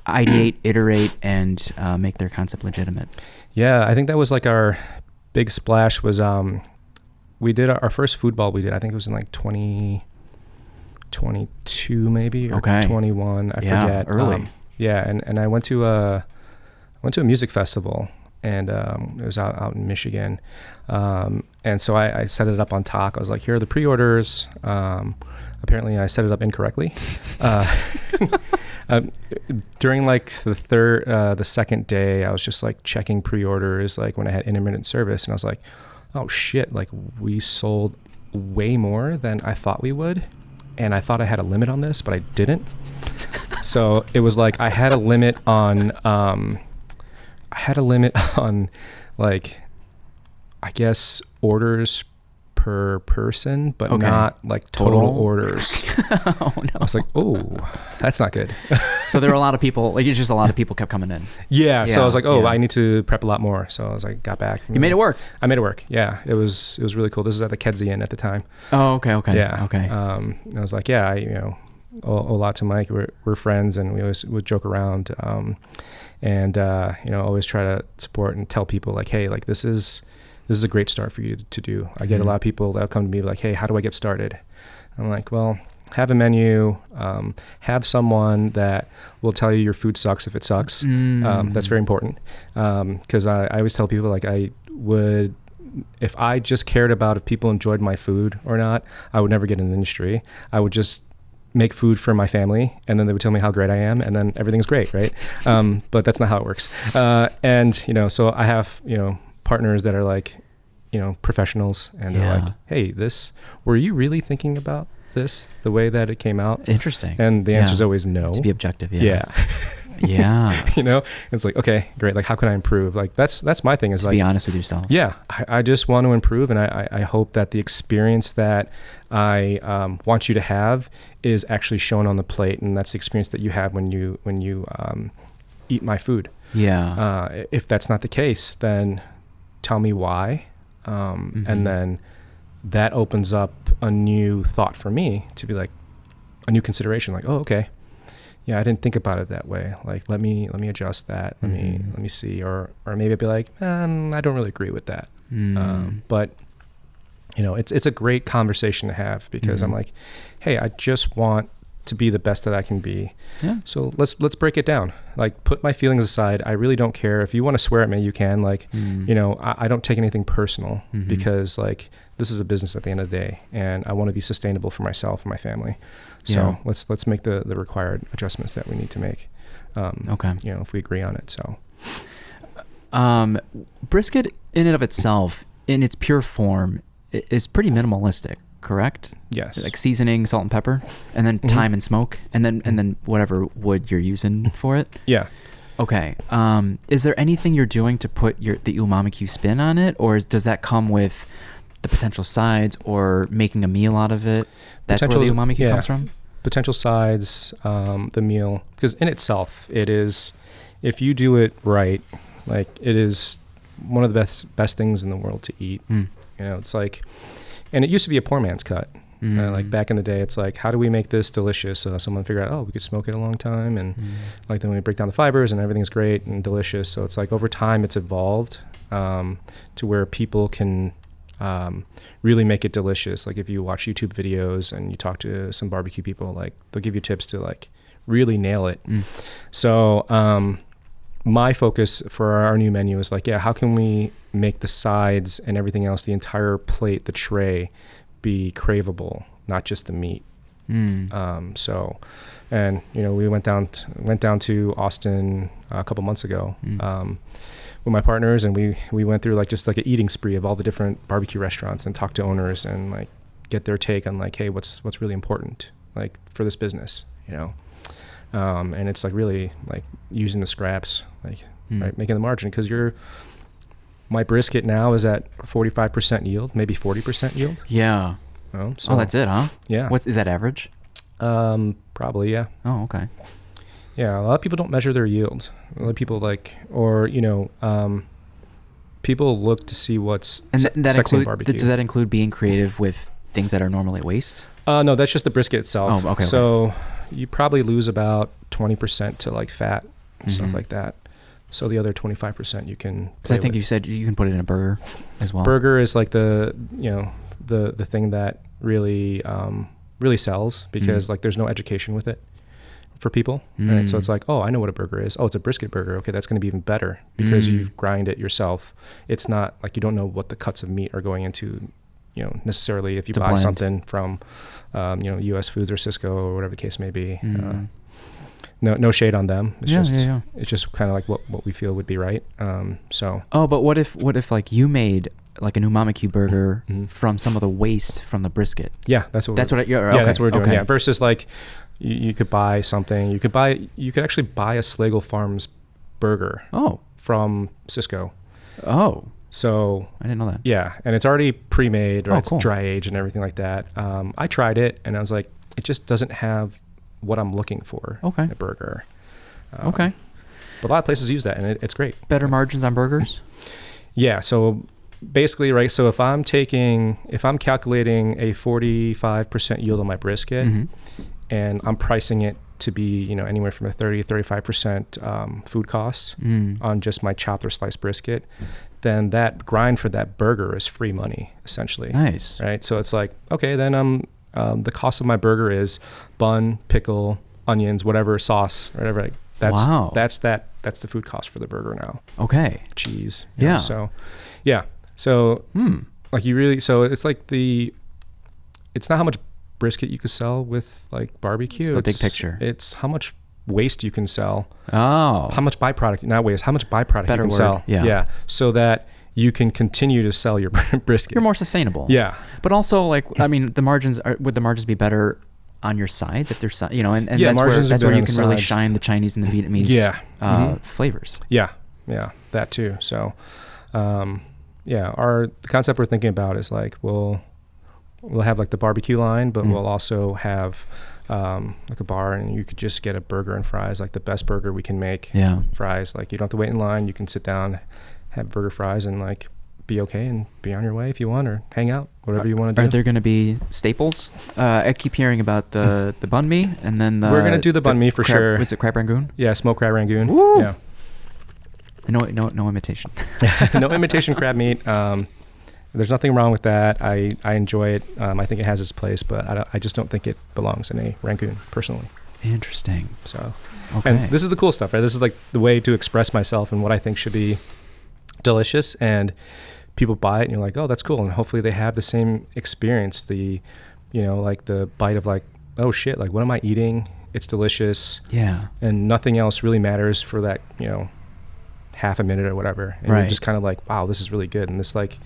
ideate, iterate, and make their concept legitimate. Yeah, I think that was like our big splash was we did our first food ball. I think it was in like 2022 maybe, or 21. I forget. Early. And I went to a music festival, and it was out in Michigan. And so I set it up on Talk. I was like, here are the pre-orders. Apparently I set it up incorrectly. During like the second day, I was just like checking pre-orders, like when I had intermittent service, and I was like, oh shit, like we sold way more than I thought we would. And I thought I had a limit on this, but I didn't. So it was like, I had a limit on like, I guess orders per person, but not like total orders. Oh no. I was like, oh, that's not good. So there were a lot of people, like, it's just a lot of people kept coming in. Yeah. So I was like, I need to prep a lot more. So I was like, got back. You made it work. I made it work. Yeah. It was really cool. This is at the Kedzie Inn at the time. Oh, okay. Yeah. Okay. I was like, I owe a lot to Mike. We're friends, and we always would joke around. And always try to support and tell people like, hey, like this is a great start for you to do. I get a lot of people that'll come to me like, hey, how do I get started? I'm like, well, have a menu, have someone that will tell you your food sucks if it sucks. That's very important. Because I always tell people, like, if I just cared about if people enjoyed my food or not, I would never get in the industry. I would just make food for my family, and then they would tell me how great I am, and then everything's great, right? But that's not how it works. So I have, partners that are like, professionals, and they're like, hey, were you really thinking about this the way that it came out? Interesting. And the answer is always no. To be objective. Yeah. Yeah. It's like, okay, great. Like, how can I improve? Like, that's my thing, is like, be honest with yourself. Yeah. I just want to improve. And I hope that the experience that I want you to have is actually shown on the plate. And that's the experience that you have when you eat my food. Yeah. If that's not the case, then tell me why. And then that opens up a new thought for me to be like, a new consideration, like, oh, okay. Yeah, I didn't think about it that way. Like, let me adjust that. Let me see, or maybe I'd be like, I don't really agree with that. But it's a great conversation to have, because I'm like, hey, I just want to be the best that I can be. Yeah. So let's break it down. Like, put my feelings aside. I really don't care. If you want to swear at me, you can. Like, I don't take anything personal, because like, this is a business at the end of the day, and I want to be sustainable for myself and my family. So let's make the required adjustments that we need to make. Okay. If we agree on it. So, brisket in and of itself, in its pure form, is pretty minimalistic. Correct? Yes. Like seasoning, salt and pepper, and then thyme and smoke, and then whatever wood you're using for it. Yeah. Okay. Is there anything you're doing to put the umami spin on it, or does that come with the potential sides or making a meal out of it? That's where the umami comes from? Potential sides, the meal, because in itself, it is, if you do it right, like, it is one of the best things in the world to eat. It's like, and it used to be a poor man's cut. Like, back in the day, it's like, how do we make this delicious? So someone figured out, we could smoke it a long time, and like, then we break down the fibers and everything's great and delicious. So it's like, over time, it's evolved to where people can really make it delicious. Like, if you watch YouTube videos and you talk to some barbecue people, like, they'll give you tips to like really nail it. So my focus for our new menu is like, how can we make the sides and everything else, the entire plate, the tray, be craveable, not just the meat. So, and we went down to Austin a couple months ago with my partners, and we went through like just like an eating spree of all the different barbecue restaurants and talked to owners and like get their take on like, hey, what's really important like for this business, and it's like really like using the scraps, like right, making the margin, because my brisket now is at 45% yield, maybe 40% yield. Yeah. So, that's it, huh? Yeah. What is that average? Probably, yeah. Oh, okay. Yeah, a lot of people don't measure their yield. A lot of people people look to see what's sexy in barbecue. Does that include being creative with things that are normally waste? No, that's just the brisket itself. Oh, okay. So you probably lose about 20% to like fat and stuff like that. So the other 25% you can. Because I think you said you can put it in a burger as well. Burger is like the thing that really sells, because like there's no education with it for people, right? So it's like, oh, I know what a burger is. Oh, it's a brisket burger. Okay, that's going to be even better because you've grind it yourself. It's not like you don't know what the cuts of meat are going into, necessarily if you buy something from, U.S. Foods or Cisco or whatever the case may be. No shade on them. It's it's just kind of like what we feel would be right. But what if like you made like an umami burger from some of the waste from the brisket? Yeah, that's what we're doing. Yeah, versus like you could buy something. You could actually buy a Slagle Farms burger. From Cisco. So I didn't know that. Yeah, and it's already pre-made, right? It's dry aged and everything like that. I tried it and I was like, it just doesn't have what I'm looking for in a burger. But a lot of places use that, and it's great. Better margins on burgers? Yeah. So basically, right. So if I'm calculating a 45% yield on my brisket, and I'm pricing it to be, anywhere from a 30-35% food cost on just my chopped or sliced brisket, then that grind for that burger is free money, essentially. Nice. Right. So it's like, okay, then the cost of my burger is bun, pickle, onions, whatever sauce, whatever. That's the food cost for the burger now. Okay. Cheese. Yeah. So, yeah. So, like it's like it's not how much brisket you could sell with like barbecue. It's the big picture. It's how much waste you can sell. How much byproduct, not waste, how much byproduct you can sell. Yeah. So that you can continue to sell your brisket. You're more sustainable. Yeah. But also, like, I mean, would the margins be better on your sides if there's, and that's where you can really shine the Chinese and the Vietnamese flavors. Yeah. Yeah. That too. So, the concept we're thinking about is like, we'll have like the barbecue line, but we'll also have like a bar, and you could just get a burger and fries, like the best burger we can make. Yeah. Fries. Like, you don't have to wait in line. You can sit down, have burger, fries, and like be okay and be on your way if you want, or hang out, whatever you want to do. Are there going to be staples? I keep hearing about the banh mi, and then we're going to do the banh mi for sure. Was it crab rangoon? Yeah, smoked crab rangoon. Woo! Yeah. No imitation. No imitation crab meat. There's nothing wrong with that. I enjoy it. I think it has its place, but I just don't think it belongs in a Rangoon personally. Interesting. So, okay. And this is the cool stuff, right? This is like the way to express myself and what I think should be delicious, and people buy it and you're like, oh, that's cool. And hopefully they have the same experience, the, like the bite of like, oh shit, like what am I eating? It's delicious. Yeah. And nothing else really matters for that, half a minute or whatever. And you're just kind of like, wow, this is really good. And this like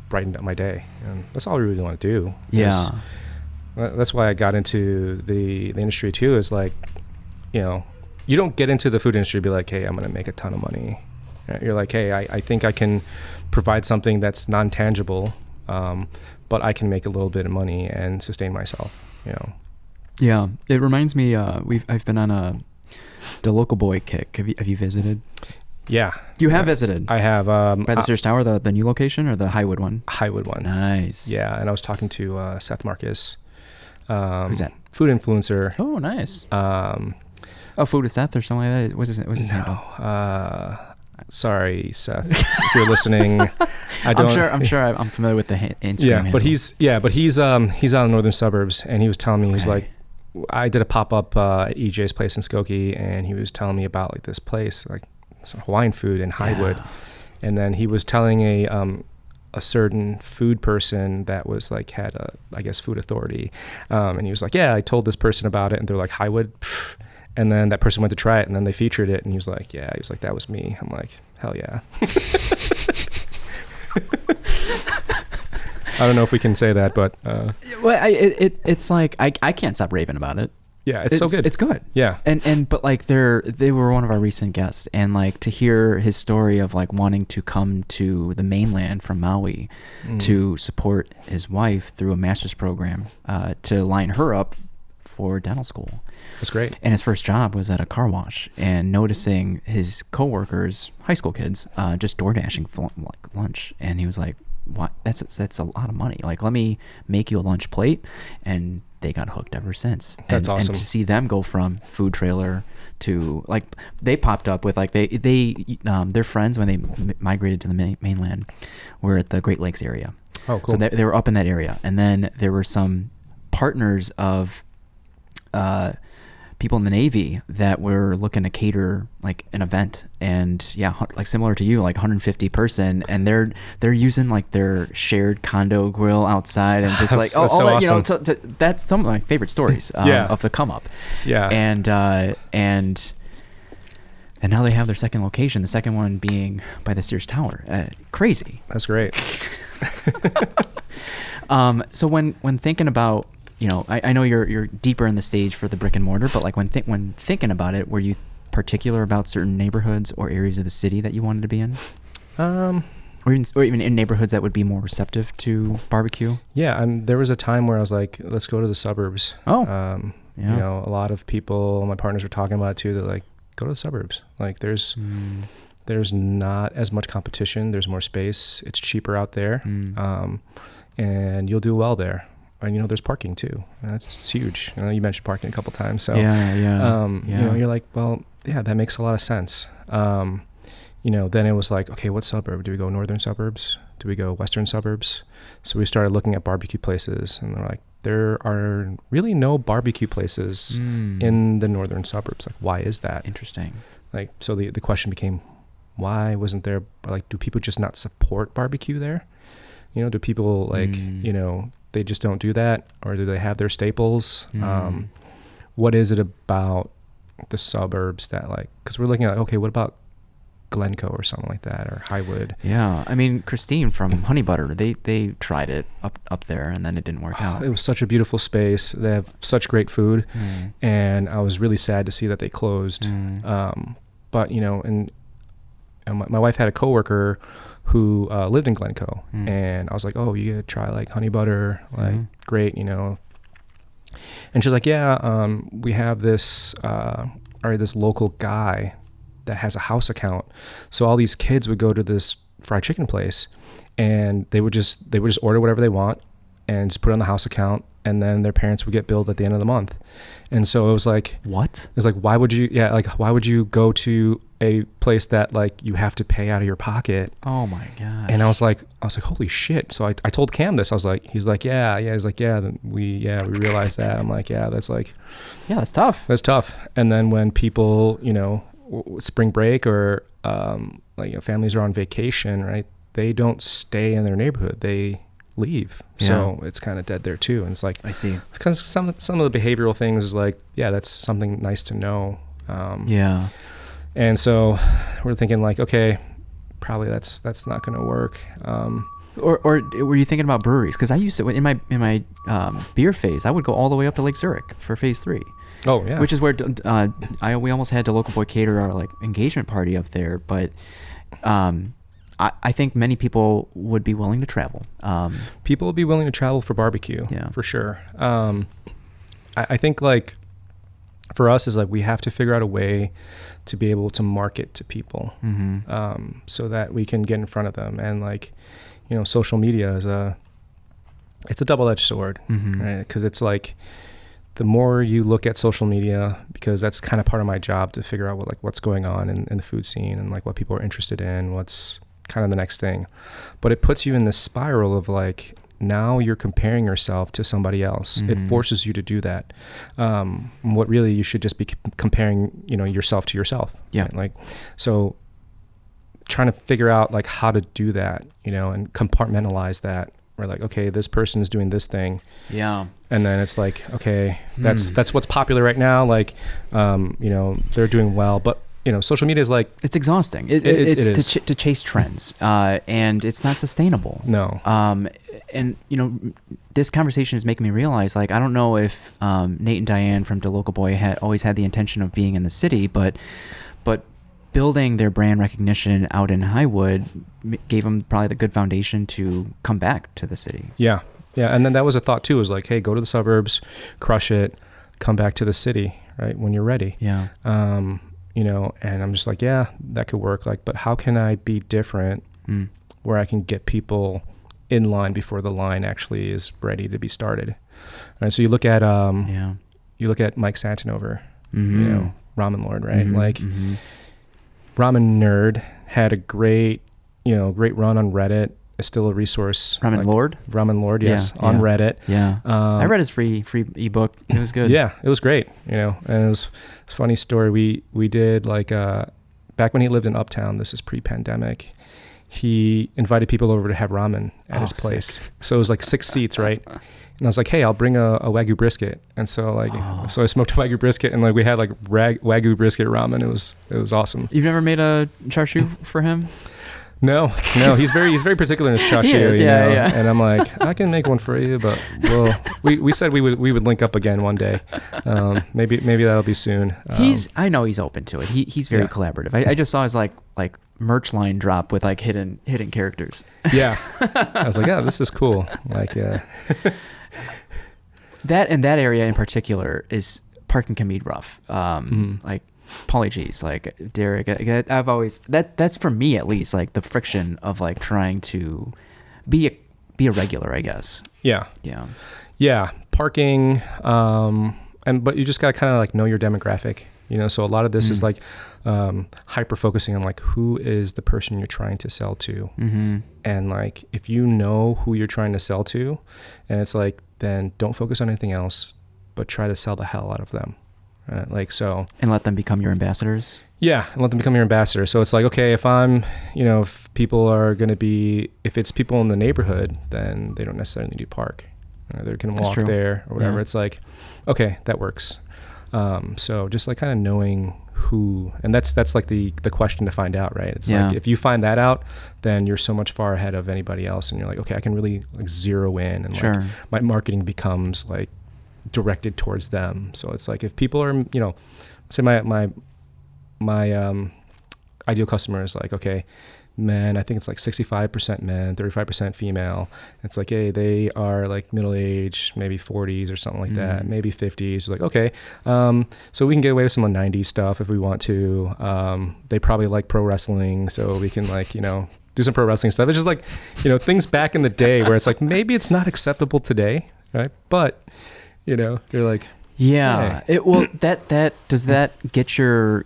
brightened up my day. And that's all I really want to do. Yeah. That's why I got into the industry too, is like, you don't get into the food industry to be like, hey, I'm going to make a ton of money. You're like, hey, I think I can provide something that's non-tangible, but I can make a little bit of money and sustain myself, Yeah, it reminds me. I've been on the local boy kick. Have you visited? Yeah, you have visited. I have. By the Sears Tower, the new location, or the Highwood one? Highwood one. Nice. Yeah, and I was talking to Seth Marcus. Who's that? Food influencer. Oh, nice. Food with Seth or something like that. What's his handle? Sorry, Seth, if you're listening. I'm sure I'm familiar with the Instagram. Yeah, handle. but he's out in the northern suburbs, and he was telling me, he's like, I did a pop-up at EJ's place in Skokie, and he was telling me about like this place, like some Hawaiian food in Highwood, and then he was telling a certain food person that was like had a, I guess, food authority, and he was like, yeah, I told this person about it, and they're like, Highwood. Pfft. And then that person went to try it, and then they featured it, and he was like, that was me. I'm like, hell yeah. I don't know if we can say that, but well, it's like I can't stop raving about it. Yeah, it's so good. It's good. Yeah. But like they were one of our recent guests, and like to hear his story of like wanting to come to the mainland from Maui to support his wife through a master's program to line her up for dental school. That's great. And his first job was at a car wash, and noticing his coworkers, high school kids, just door dashing for like lunch, and he was like, "What? That's a lot of money. Like, let me make you a lunch plate." And they got hooked ever since. That's awesome. And to see them go from food trailer to like, they popped up with like their friends when they migrated to the mainland were at the Great Lakes area. Oh, cool. So they were up in that area, and then there were some partners of people in the Navy that were looking to cater like an event, and like similar to you, like 150 person, and they're using like their shared condo grill outside, and just like that's so awesome. That's some of my favorite stories of the come up. Yeah. And now they have their second location, the second one being by the Sears Tower. Crazy. That's great. So when thinking about, I know you're deeper in the stage for the brick and mortar, but like when thinking about it, were you particular about certain neighborhoods or areas of the city that you wanted to be in? Or even in neighborhoods that would be more receptive to barbecue? Yeah, there was a time where I was like, let's go to the suburbs. Oh, a lot of people, my partners were talking about it too. They're like, go to the suburbs. Like there's not as much competition. There's more space. It's cheaper out there. And you'll do well there. And there's parking too. It's huge. You mentioned parking a couple times. So you're like, well, yeah, that makes a lot of sense. Then it was like, okay, what suburb? Do we go northern suburbs? Do we go western suburbs? So we started looking at barbecue places, and they're like, there are really no barbecue places in the northern suburbs. Like, why is that? Interesting. Like, so the question became, why wasn't there, like, do people just not support barbecue there? Do people like, they just don't do that, or do they have their staples? What is it about the suburbs that like, because we're looking at, okay, what about Glencoe or something like that, or Highwood? Yeah, I mean, Christine from Honey Butter, they tried it up there, and then it didn't work out. It was such a beautiful space. They have such great food, and I was really sad to see that they closed. But and my wife had a coworker who lived in Glencoe, and I was like, oh, you gotta try like Honey Butter, like great, and she's like, yeah, we have this this local guy that has a house account, so all these kids would go to this fried chicken place, and they would just order whatever they want, and just put it on the house account, and then their parents would get billed at the end of the month. And so it was like, what? It's like, why would you go to a place that like you have to pay out of your pocket? Oh my God. And I was like, holy shit. So I told Cam this. I was like, he's like, yeah. He's like, we realized that. I'm like, yeah, that's tough. That's tough. And then when people, spring break or families are on vacation, right? They don't stay in their neighborhood. They leave. Yeah. So it's kind of dead there too. And it's like, I see. Because some of the behavioral things is like, yeah, that's something nice to know. Yeah. And so we're thinking like, okay, probably that's not going to work. Or were you thinking about breweries? Because I used to, in my beer phase, I would go all the way up to Lake Zurich for phase 3. Oh yeah. Which is where we almost had the local boy cater our like engagement party up there. But I think many people would be willing to travel. People would be willing to travel for barbecue, for sure. I think like for us is like we have to figure out a way to be able to market to people, so that we can get in front of them. And like, social media is it's a double-edged sword, right? Because it's like the more you look at social media, because that's kind of part of my job to figure out what's going on in the food scene and like what people are interested in, what's kind of the next thing. But it puts you in this spiral of like, now you're comparing yourself to somebody else. It forces you to do that. What really you should just be comparing, yourself to yourself. Yeah. Right? Like, so trying to figure out like how to do that, and compartmentalize that. We're like, okay, this person is doing this thing. Yeah. And then it's like, okay, that's what's popular right now. Like, they're doing well, but social media is like, it's exhausting. It's to chase trends, and it's not sustainable. No. And this conversation is making me realize, like, I don't know if Nate and Diane from The Local Boy had always had the intention of being in the city, but building their brand recognition out in Highwood gave them probably the good foundation to come back to the city. Yeah. And then that was a thought too, was like, hey, go to the suburbs, crush it, come back to the city, right, when you're ready. Yeah. And I'm just like, yeah, that could work. Like, but how can I be different where I can get people in line before the line actually is ready to be started? Right. So you look at Mike Santinover, Ramen Lord, right? Like Ramen Nerd had a great run on Reddit. It's still a resource. Ramen Lord, yes, on Reddit. Yeah. I read his free ebook. It was good. Yeah, it was great. And it was a funny story. We did like back when he lived in Uptown. This is pre-pandemic. He invited people over to have ramen at his place. Sick. So it was like 6 seats, right? And I was like, hey, I'll bring a Wagyu brisket. And so so I smoked a Wagyu brisket, and like we had like Wagyu brisket ramen. It was awesome. You've never made a char siu for him? No, he's very particular in his char siu, yeah. And I'm like, I can make one for you, but we said we would link up again one day. Maybe that'll be soon. I know he's open to it. He's very collaborative. I just saw his like merch line drop with like hidden characters. Yeah, I was like, yeah, this is cool. Like, yeah. That area in particular is parking can be rough. Like Pauly G's, like Derek, I've always that's for me at least like the friction of like trying to be a regular, I guess. Yeah. Parking, but you just gotta kind of like know your demographic. So a lot of this is like hyper focusing on like who is the person you're trying to sell to, and like if you know who you're trying to sell to, and it's like, then don't focus on anything else, but try to sell the hell out of them. Like, so. And let them become your ambassadors? Yeah, and let them become your ambassador. So it's like, okay, if I'm, if people are going to be, if it's people in the neighborhood, then they don't necessarily need to park. They can walk there or whatever. Yeah. It's like, okay, that works. So just like kind of knowing who, and that's like the question to find out, right? It's like, if you find that out, then you're so much far ahead of anybody else. And you're like, okay, I can really like zero in, and like my marketing becomes like directed towards them. So it's like, if people are, say my ideal customer is like, okay, men, I think it's like 65% men, 35% female. It's like, hey, they are like middle-aged, maybe 40s or something like that, maybe 50s. Like, okay, so we can get away with some of the 90s stuff if we want to. They probably like pro wrestling, so we can like, do some pro wrestling stuff. It's just like, things back in the day where it's like, maybe it's not acceptable today, right? But, you're like, yeah. hey. That does that get your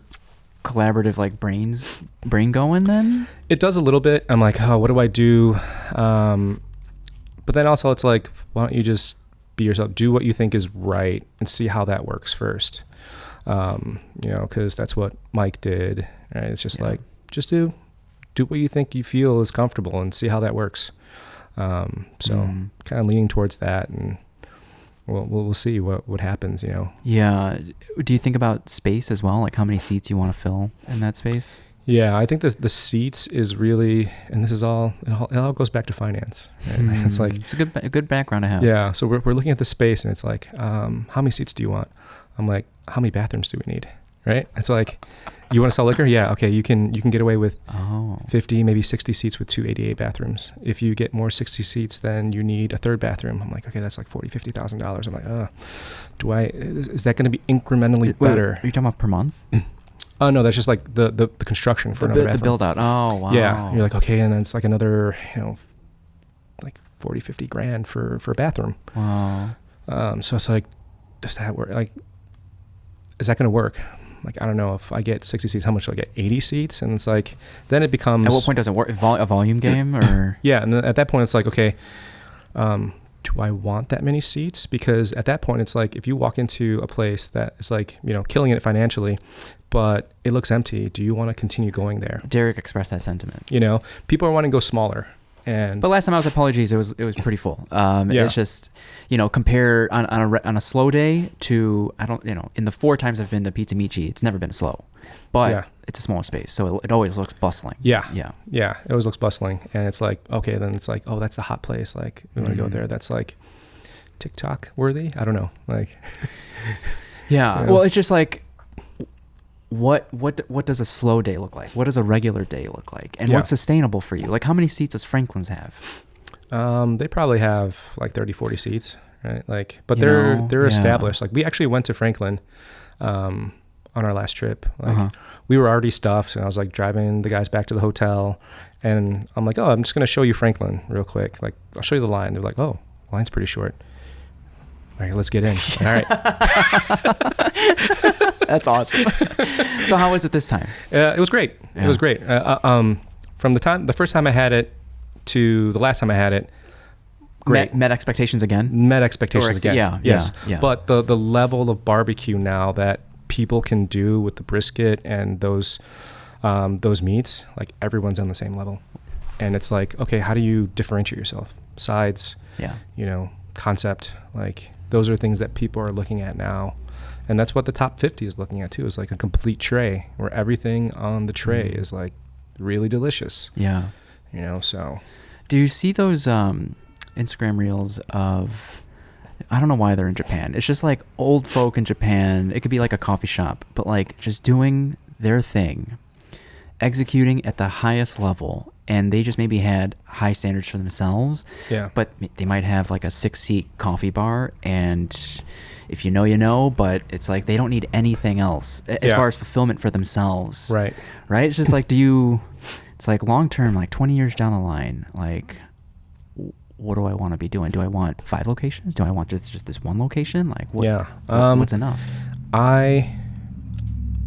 collaborative like brain going then? It does a little bit. I'm like, oh, what do I do? But then also it's like, why don't you just be yourself, do what you think is right and see how that works first. Because that's what Mike did. Right? It's just like, just do what you think you feel is comfortable and see how that works. Kind of leaning towards that, and we'll see what happens, Yeah. Do you think about space as well? Like how many seats you want to fill in that space? Yeah, I think the seats is really, and this is it all goes back to finance. Right? It's like, it's a good background to have. Yeah. So we're looking at the space, and it's like, how many seats do you want? I'm like, how many bathrooms do we need? Right. It's like, you want to sell liquor? Yeah. Okay. You can get away with 50, maybe 60 seats with 288 bathrooms. If you get more 60 seats, then you need a third bathroom. I'm like, okay, that's like $40,000-$50,000. I'm like, is that going to be incrementally better? Are you talking about per month? Oh no, that's just like the construction for another bathroom. The build out. Oh wow. Yeah. You're like, okay, and then it's like another, like 40, 50 grand for a bathroom. Wow. So it's like, does that work? Like, is that going to work? Like, I don't know, if I get 60 seats, how much do I get? 80 seats? And it's like, then it becomes... At what point does it work? A volume game or... Yeah. And then at that point it's like, okay, do I want that many seats? Because at that point it's like, if you walk into a place that is like, killing it financially, but it looks empty, do you want to continue going there? Derek expressed that sentiment. People are wanting to go smaller. But last time I was at Apologies, it was pretty full. It's just, compare on a slow day to, in the 4 times I've been to Pizza Michi, it's never been slow, but it's a small space. So it always looks bustling. Yeah. It always looks bustling. And it's like, okay, then it's like, oh, that's the hot place. Like, we want to go there. That's like TikTok worthy. I don't know. Like, yeah. Well, it's just like, what does a slow day look like? What does a regular day look like? And what's sustainable for you? Like how many seats does Franklin's have? They probably have like 30, 40 seats, right? Like, but they're established. Like we actually went to Franklin on our last trip. Like we were already stuffed, and I was like driving the guys back to the hotel, and I'm like, oh, I'm just going to show you Franklin real quick. Like I'll show you the line. They're like, oh, line's pretty short. All right, let's get in. All right. That's awesome. So how was it this time? It was great. Yeah. It was great. From the first time I had it to the last time I had it, great. Met expectations again? Met expectations again. Yeah. Yes. Yeah. But the level of barbecue now that people can do with the brisket and those meats, like everyone's on the same level. And it's like, okay, how do you differentiate yourself? Sides, concept, like those are things that people are looking at now. And that's what the top 50 is looking at too, is like a complete tray where everything on the tray is like really delicious. Yeah. So. Do you see those Instagram reels of, I don't know why they're in Japan. It's just like old folk in Japan. It could be like a coffee shop, but like just doing their thing, executing at the highest level. And they just maybe had high standards for themselves. Yeah. But they might have like a 6-seat coffee bar, and if you know, but it's like they don't need anything else as far as fulfillment for themselves. Right. It's just like, it's like long term, like 20 years down the line, like what do I want to be doing? Do I want 5 locations? Do I want just this one location? Like what's enough?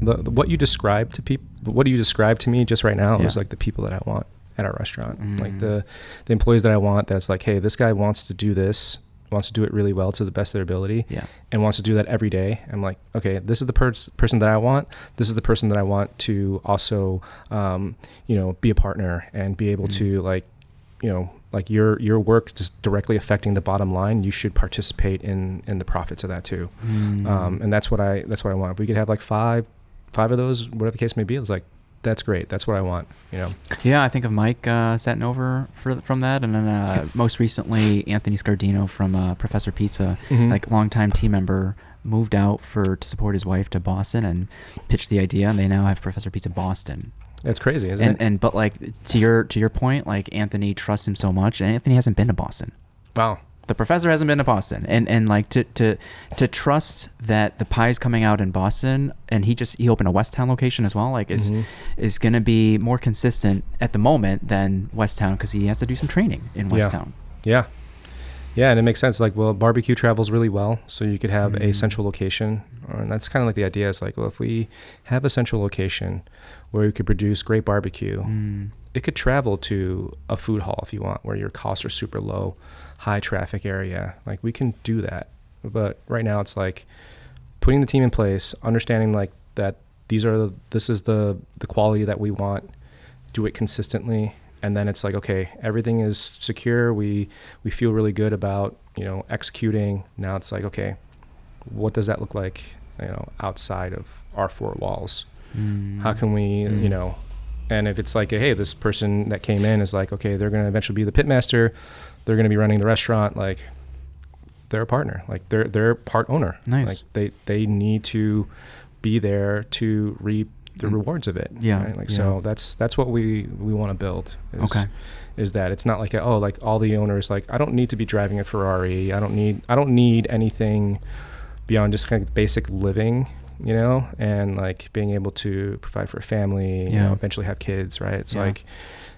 What you described to people, what do you describe to me just right now is like the people that I want at our restaurant, like the employees that I want. That's like, hey, this guy wants to do this, wants to do it really well to the best of their ability, and wants to do that every day. I'm like, okay, this is the person that I want. This is the person that I want to also, be a partner and be able to like your work just directly affecting the bottom line. You should participate in the profits of that too, and that's what I want. If we could have like five of those, whatever the case may be, it's like, that's great. That's what I want, Yeah, I think of Mike setting over from that, and then most recently Anthony Scardino from Professor Pizza, like longtime team member, moved out to support his wife to Boston and pitched the idea, and they now have Professor Pizza Boston. That's crazy, isn't it? But like to your point, like Anthony trusts him so much, and Anthony hasn't been to Boston. Wow. the professor hasn't been to Boston, and like to trust that the pie's coming out in Boston, and he opened a Westtown location as well, like is going to be more consistent at the moment than Westtown, because he has to do some training in Westtown. Yeah, and it makes sense. Like, well, barbecue travels really well, so you could have a central location, and that's kind of like the idea. Is like, well, if we have a central location where you could produce great barbecue, it could travel to a food hall if you want, where your costs are super low, high traffic area. Like, we can do that, but right now it's like putting the team in place, understanding like that this is the quality that we want, do it consistently. And then it's like, okay, everything is secure. We feel really good about, executing. Now it's like, okay, what does that look like, outside of our four walls? How can we, and if it's like, hey, this person that came in is like, okay, they're going to eventually be the pit master. They're going to be running the restaurant. Like, they're a partner. Like, they're part owner. Nice. Like they need to be there to reap the rewards of it. Right? So that's what we want to build is that it's not like like all the owners, like, I don't need to be driving a Ferrari, I don't need anything beyond just kind of basic living, and like being able to provide for a family, eventually have kids, right? It's like,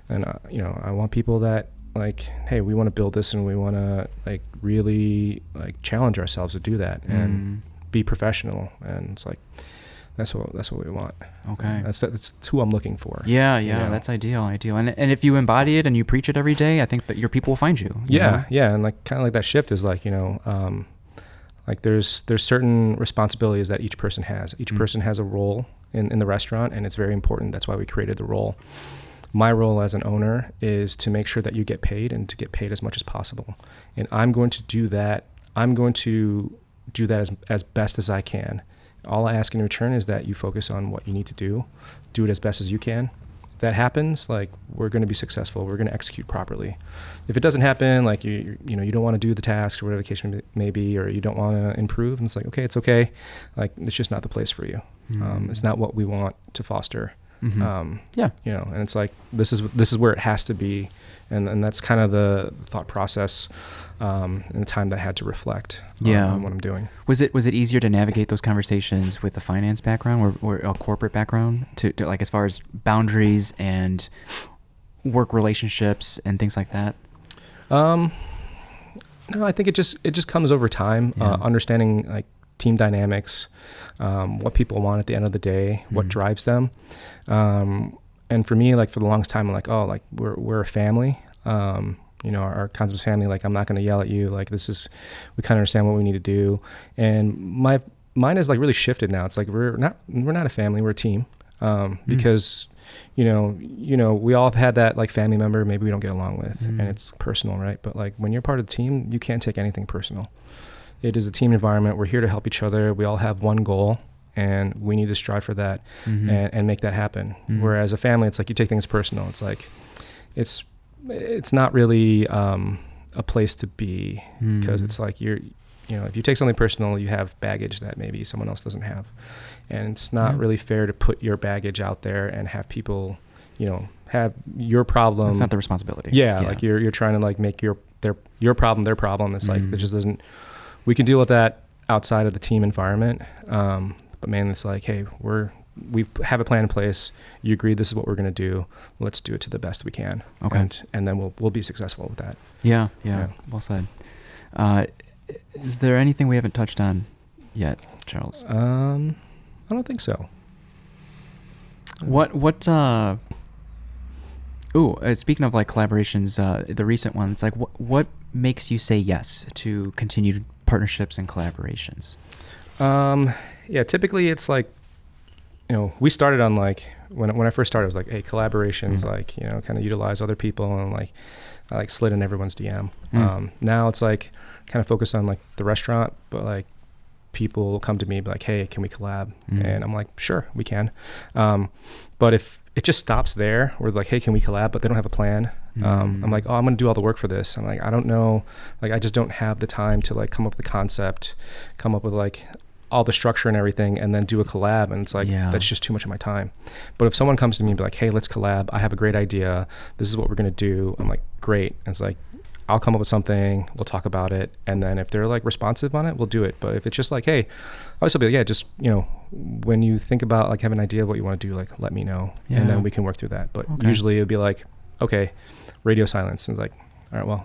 and I want people that like, hey, we want to build this, and we want to like really like challenge ourselves to do that and be professional, and it's like that's what we want. Okay. That's who I'm looking for. Yeah. That's ideal. And if you embody it and you preach it every day, I think that your people will find you. Yeah. And like kind of like that shift is like, like there's certain responsibilities that each person has. Each person has a role in the restaurant, and it's very important. That's why we created the role. My role as an owner is to make sure that you get paid, and to get paid as much as possible. And I'm going to do that. I'm going to do that as best as I can. All I ask in return is that you focus on what you need to do it as best as you can. If that happens, like, we're going to be successful. We're going to execute properly. If it doesn't happen, like you don't want to do the task or whatever the case may be, or you don't want to improve, and it's like, okay, it's okay. Like, it's just not the place for you. It's not what we want to foster. And it's like, this is where it has to be. And that's kind of the thought process, and the time that I had to reflect on what I'm doing. Was it easier to navigate those conversations with a finance background or a corporate background to like, as far as boundaries and work relationships and things like that? No, I think it just comes over time, understanding like team dynamics, what people want at the end of the day, what drives them. And for me, like, for the longest time, I'm like, oh, like, we're a family. Our concept of family, like, I'm not going to yell at you. Like, we kind of understand what we need to do. And mine is like really shifted now. It's like, we're not a family, we're a team. Because, we all have had that like family member maybe we don't get along with, and it's personal, right? But like, when you're part of the team, you can't take anything personal. It is a team environment. We're here to help each other. We all have one goal, and we need to strive for that and make that happen. Whereas a family, it's like you take things personal. It's like, it's not really a place to be, because it's like if you take something personal, you have baggage that maybe someone else doesn't have. And it's not really fair to put your baggage out there and have people, have your problem. It's not the responsibility. Yeah. Like you're trying to like make your problem their problem. It's like, it just doesn't, we can deal with that outside of the team environment. But man, it's like, hey, we have a plan in place. You agree this is what we're going to do. Let's do it to the best we can. Okay. And then we'll be successful with that. Yeah. Well said. Is there anything we haven't touched on yet, Charles? I don't think so. Speaking of like collaborations, the recent one, it's like, what makes you say yes to continued partnerships and collaborations? Typically it's like, we started on like, when I first started, it was like, hey, collaborations, like, kind of utilize other people, and like, I like slid in everyone's DM. Now it's like kind of focused on like the restaurant, but like people come to me be like, hey, can we collab? And I'm like, sure, we can. But if it just stops there, or like, hey, can we collab? But they don't have a plan. I'm like, oh, I'm going to do all the work for this. I'm like, I don't know. Like, I just don't have the time to like come up with the concept, come up with like all the structure and everything, and then do a collab. And it's like, that's just too much of my time. But if someone comes to me and be like, hey, let's collab. I have a great idea. This is what we're going to do. I'm like, great. And it's like, I'll come up with something, we'll talk about it, and then if they're like responsive on it, we'll do it. But if it's just like, hey, I always be like, yeah, just, you know, when you think about like have an idea of what you want to do, like let me know, and then we can work through that. But usually it'll be like, okay, radio silence, and it's like, all right, well,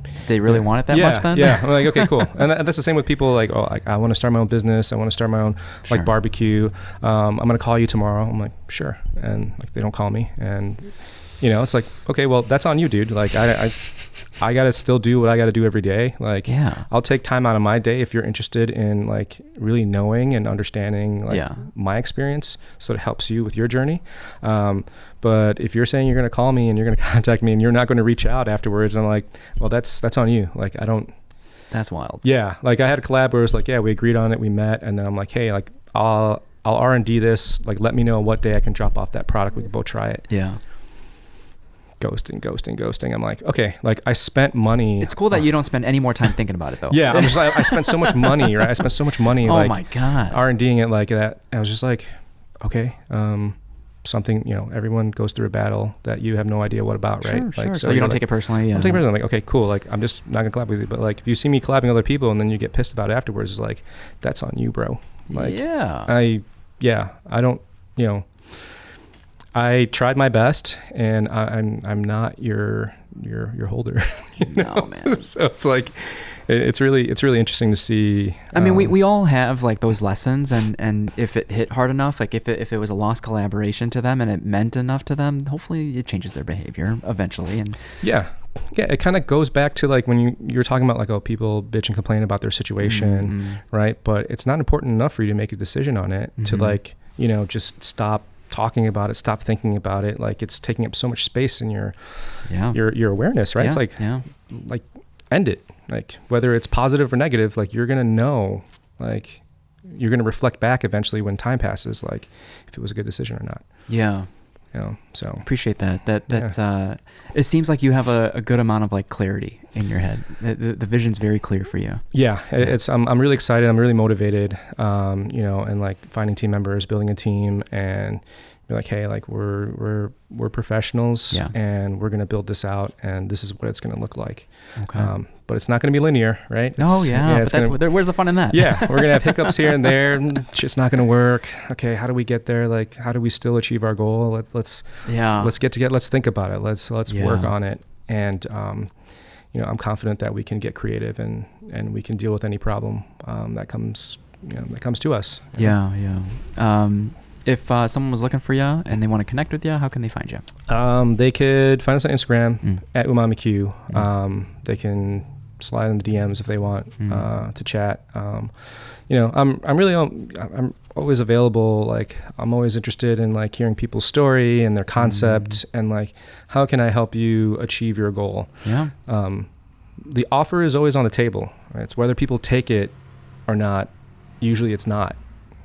did they really want it that much then? Yeah. I'm like, okay, cool. And that's the same with people like, oh, like I want to start my own business. I want to start my own like barbecue. I'm going to call you tomorrow. I'm like, sure. And like, they don't call me. And, you know, it's like, okay, well, that's on you, dude. Like I got to still do what I got to do every day. Like, I'll take time out of my day if you're interested in like really knowing and understanding like my experience, so it helps you with your journey. But if you're saying you're going to call me and you're going to contact me and you're not going to reach out afterwards, I'm like, well, that's on you. Like, I don't. That's wild. Yeah. Like I had a collab where it was like, yeah, we agreed on it. We met. And then I'm like, hey, like I'll R&D this. Like, let me know what day I can drop off that product. We can both try it. Yeah. Ghosting. I'm like, okay, like I spent money. It's cool that you don't spend any more time thinking about it though. Yeah. I'm just like, I spent so much money, right? I spent so much money. Oh like, my God. R&Ding it like that. I was just like, okay, something, you know, everyone goes through a battle that you have no idea what about, right? Sure. Like, so you don't take it personally. Yeah. I don't take it personally. I'm like, okay, cool. Like, I'm just not gonna collab with you. But like, if you see me collabing with other people and then you get pissed about it afterwards, it's like, that's on you, bro. Like, I don't, you know, I tried my best, and I'm not your holder. No, man. So it's like, it's really interesting to see. I mean, we all have like those lessons, and if it hit hard enough, like if it was a lost collaboration to them and it meant enough to them, hopefully it changes their behavior eventually. And it kind of goes back to like when you're talking about like, oh, people bitch and complain about their situation, right? But it's not important enough for you to make a decision on it to like, you know, just stop talking about it, stop thinking about it. Like, it's taking up so much space in your awareness, right? It's like end it. Like, whether it's positive or negative, like you're gonna know, like you're gonna reflect back eventually when time passes, like if it was a good decision or not. Yeah. You know, so appreciate that. That's it seems like you have a good amount of like clarity in your head. The vision's very clear for you. Yeah. It's I'm really excited. I'm really motivated. You know, and like finding team members, building a team, and be like, hey, like we're professionals, and we're gonna build this out, and this is what it's gonna look like. Okay. But it's not gonna be linear, right? But where's the fun in that? Yeah, we're gonna have hiccups here and there. Shit's not gonna work. Okay, how do we get there? Like, how do we still achieve our goal? Let's get together. Let's think about it. Let's work on it. And you know, I'm confident that we can get creative and we can deal with any problem that comes to us. Yeah. If someone was looking for you and they want to connect with you, how can they find you? They could find us on Instagram at UmamiQ. They can slide in the DMs if they want to chat. You know, I'm always available. Like, I'm always interested in like hearing people's story and their concept and like, how can I help you achieve your goal? Yeah. The offer is always on the table, right? It's whether people take it or not. Usually it's not.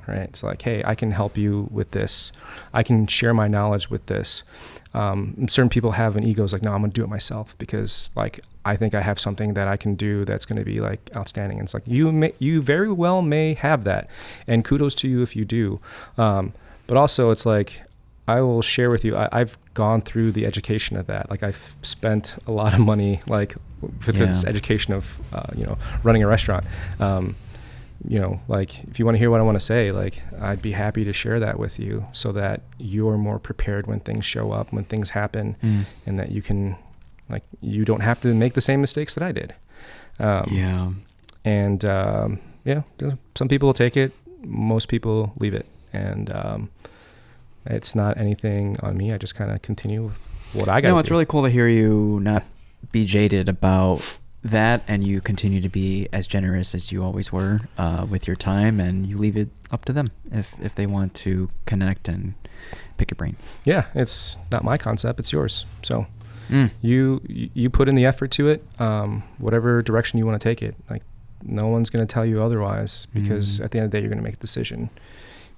Right? It's like, hey, I can help you with this. I can share my knowledge with this. Certain people have an ego. It's like, no, I'm going to do it myself because like, I think I have something that I can do that's going to be like outstanding. And it's like, you very well may have that, and kudos to you if you do. But also it's like, I will share with you, I've gone through the education of that. Like, I've spent a lot of money, like with this education of, you know, running a restaurant. You know, like if you want to hear what I want to say, like I'd be happy to share that with you so that you're more prepared when things show up, when things happen, and that you can, like, you don't have to make the same mistakes that I did. And some people will take it, most people leave it, and it's not anything on me. I just kind of continue with what I got. No, it's really cool to hear you not be jaded about that, and you continue to be as generous as you always were with your time, and you leave it up to them if they want to connect and pick your brain. Yeah, it's not my concept, it's yours. So you put in the effort to it, whatever direction you want to take it. Like, no one's going to tell you otherwise, because at the end of the day, you're going to make a decision,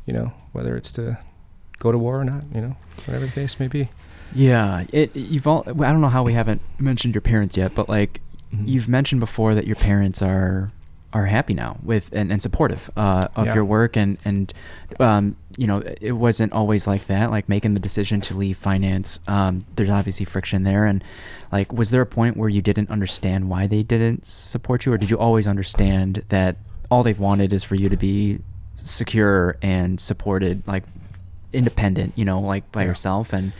you know, whether it's to go to war or not, you know, whatever the case may be. Yeah, I don't know how we haven't mentioned your parents yet, but like, you've mentioned before that your parents are are happy now with and supportive of your work, and you know, it wasn't always like that. Like making the decision to leave finance, there's obviously friction there. And like, was there a point where you didn't understand why they didn't support you, or did you always understand that all they've wanted is for you to be secure and supported, like independent, you know, like by yourself, and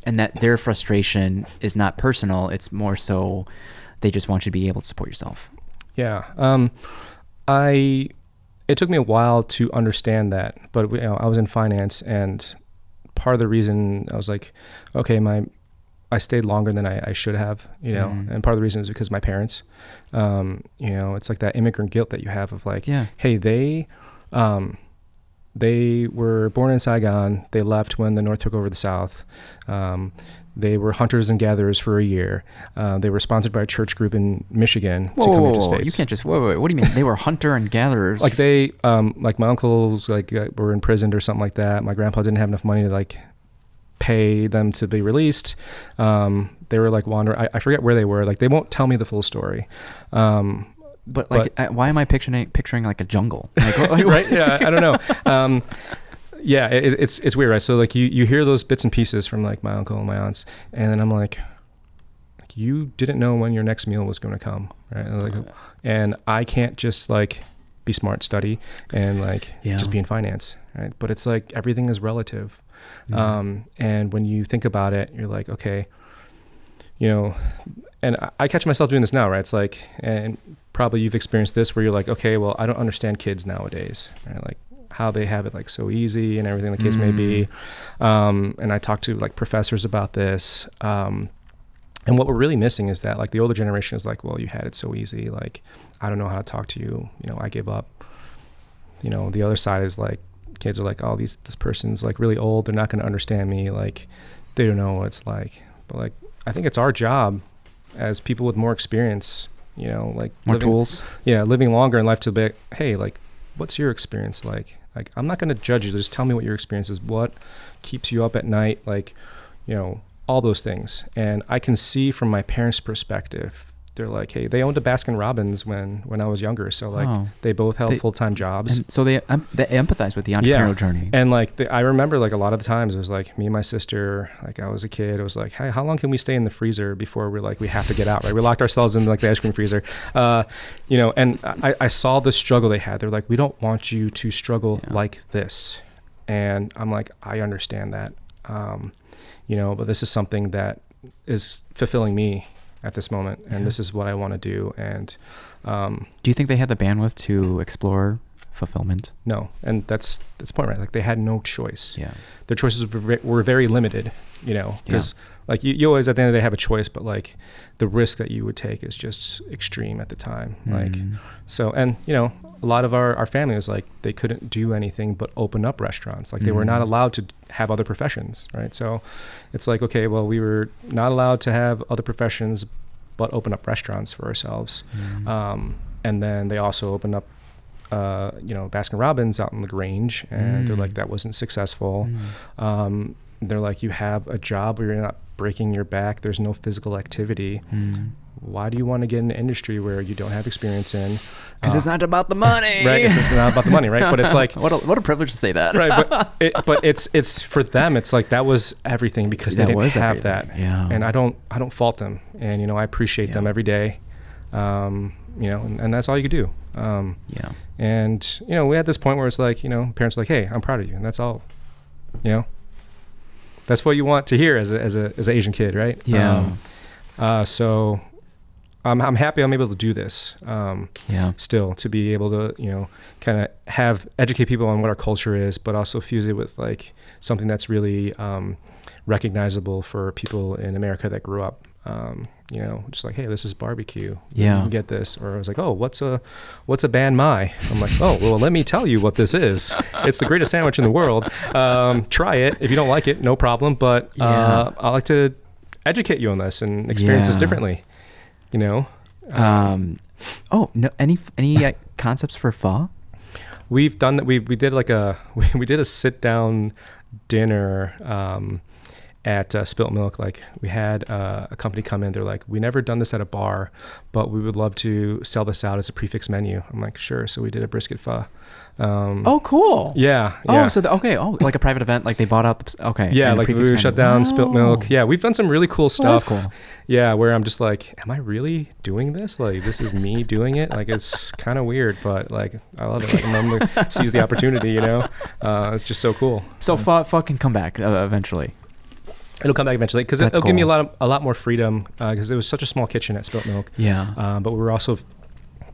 that their frustration is not personal, it's more so they just want you to be able to support yourself? Yeah. It took me a while to understand that, but you know, I was in finance, and part of the reason I was like, okay, I stayed longer than I should have, you know, and part of the reason is because my parents, you know, it's like that immigrant guilt that you have of like, hey, they were born in Saigon. They left when the North took over the South. They were hunters and gatherers for a year. They were sponsored by a church group in Michigan to come to the States. You can't just, wait, what do you mean? They were hunter and gatherers? Like they, like my uncles like were imprisoned or something like that. My grandpa didn't have enough money to like pay them to be released. They were like wandering. I forget where they were. Like they won't tell me the full story. But why am I picturing like a jungle? Like, right? Yeah, I don't know. Yeah, it's weird, right? So like you hear those bits and pieces from like my uncle and my aunts, and then I'm like you didn't know when your next meal was going to come, right? And I can't just like be smart, study, and like just be in finance, right? But it's like everything is relative. And when you think about it, you're like, okay, you know, and I catch myself doing this now, right? It's like, and probably you've experienced this where you're like, okay, well, I don't understand kids nowadays, right? Like how they have it like so easy and everything the case may be. And I talk to like professors about this. And what we're really missing is that like the older generation is like, well, you had it so easy. Like, I don't know how to talk to you. You know, I give up. You know, the other side is like, kids are like, oh, this person's like really old. They're not going to understand me. Like, they don't know what it's like. But like, I think it's our job as people with more experience, you know, like more tools. Yeah. Living longer in life to be, hey, like, what's your experience like? Like, I'm not going to judge you. Just tell me what your experience is. What keeps you up at night? Like, you know, all those things. And I can see from my parents' perspective, they're like, hey, they owned a Baskin-Robbins when I was younger. So like they both held full-time jobs. And so they empathize with the entrepreneurial journey. And like, I remember like a lot of the times it was like me and my sister, like I was a kid, it was like, hey, how long can we stay in the freezer before we're like, we have to get out, right? We locked ourselves in like the ice cream freezer, you know, and I saw the struggle they had. They're like, we don't want you to struggle like this. And I'm like, I understand that, you know, but this is something that is fulfilling me at this moment, and this is what I want to do. And do you think they had the bandwidth to explore fulfillment? No, and that's the point, right? Like they had no choice. Yeah, their choices were very limited, you know, because like you always at the end of the day have a choice, but like the risk that you would take is just extreme at the time. Like, so, and you know, a lot of our family was like, they couldn't do anything but open up restaurants. Like they were not allowed to have other professions, right? So it's like, okay, well, we were not allowed to have other professions, but open up restaurants for ourselves. And then they also opened up, you know, Baskin-Robbins out in LaGrange, and they're like, that wasn't successful. They're like, you have a job where you're not breaking your back. There's no physical activity. Why do you want to get in an industry where you don't have experience in? Because it's not about the money. Right. It's not about the money, right? But it's like what a privilege to say that. Right. But it's for them, it's like that was everything because they didn't have that. Yeah. And I don't fault them. And, you know, I appreciate them every day. You know, and that's all you could do. And, you know, we had this point where it's like, you know, parents are like, hey, I'm proud of you. And that's all, you know, that's what you want to hear as an Asian kid. Right. Yeah. So I'm happy I'm able to do this. Still to be able to, you know, kind of educate people on what our culture is, but also fuse it with like something that's really recognizable for people in America that grew up. You know, just like, hey, this is barbecue. You can get this. Or I was like, oh, what's a banh mi? I'm like, oh, well, let me tell you what this is. It's the greatest sandwich in the world. Try it. If you don't like it, no problem. But I like to educate you on this and experience this differently. You know. No. Any concepts for pho? We've done that. We did like we did a sit down dinner. at Spilt Milk, like we had a company come in. They're like, we never done this at a bar, but we would love to sell this out as a prefix menu. I'm like, sure. So we did a brisket pho. Oh, cool. Yeah. Oh, so like a private event, like they bought out the Yeah, like we shut down Spilt Milk. Yeah, we've done some really cool stuff. That's cool. Yeah, where I'm just like, am I really doing this? Like, this is me doing it. Like, it's kind of weird, but like, I love it. Like, mom sees the opportunity, you know. It's just so cool. So pho can come back eventually. It'll come back eventually because it'll give me a lot more freedom because it was such a small kitchen at Spilt Milk. Yeah. But we were also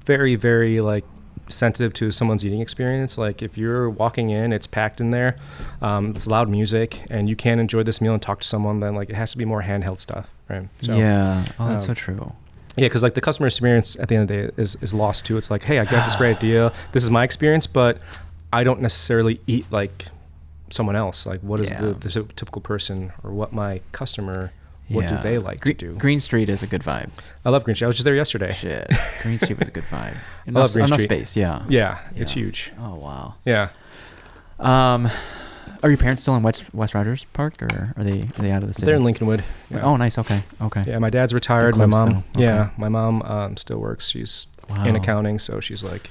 very, very like sensitive to someone's eating experience. Like if you're walking in, it's packed in there, it's loud music, and you can't enjoy this meal and talk to someone. Then like it has to be more handheld stuff, right? So, yeah. Oh, that's so true. Yeah, because like the customer experience at the end of the day is lost too. It's like, hey, I got this great idea. This is my experience, but I don't necessarily eat like someone else. Like what is the typical person, or what my customer, what do they like to do? Green Street is a good vibe. I love Green Street. I was just there yesterday. Shit. Green Street was a good vibe. I love Green Street. Space, yeah. Yeah, it's huge. Oh, wow. Yeah. Are your parents still in West Riders Park, or are they out of the city? They're in Lincolnwood. Yeah. Oh, nice. Okay. Yeah, my dad's retired. My mom, okay. My mom still works. She's in accounting, so she's like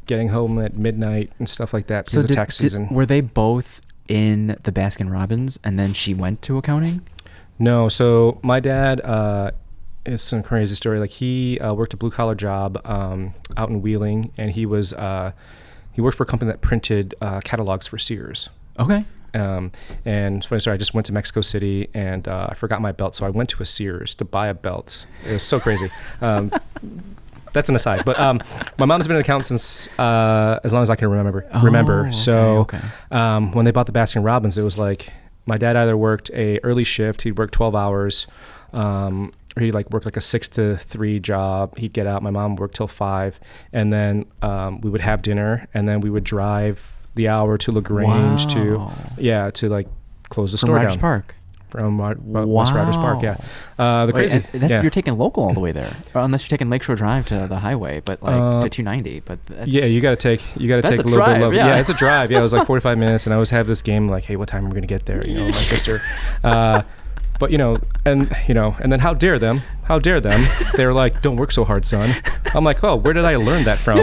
getting home at midnight and stuff like that because of tax season. Were they both in the Baskin Robbins, and then she went to accounting? No. So my dad, it's some crazy story. Like he worked a blue collar job out in Wheeling, and he worked for a company that printed catalogs for Sears. Okay. And funny story, I just went to Mexico City and I forgot my belt, so I went to a Sears to buy a belt. It was so crazy. That's an aside, but my mom's been an accountant since as long as I can remember. Okay, so okay. When they bought the Baskin Robbins, it was like my dad either worked a early shift, he'd work 12 hours, or he'd like work like a 6 to 3 job. He'd get out. My mom worked till 5, and then we would have dinner, and then we would drive the hour to LaGrange to like close the store Riders down. Park. From West Riders Park, yeah. You're taking local all the way there, or unless you're taking Lakeshore Drive to the highway, but like to 290. But you got to take a little bit of yeah, it's a drive. Yeah, it was like 45 minutes, and I always have this game like, hey, what time are we gonna get there? You know, my sister. But and then how dare them? They're like, don't work so hard, son. I'm like, oh, where did I learn that from?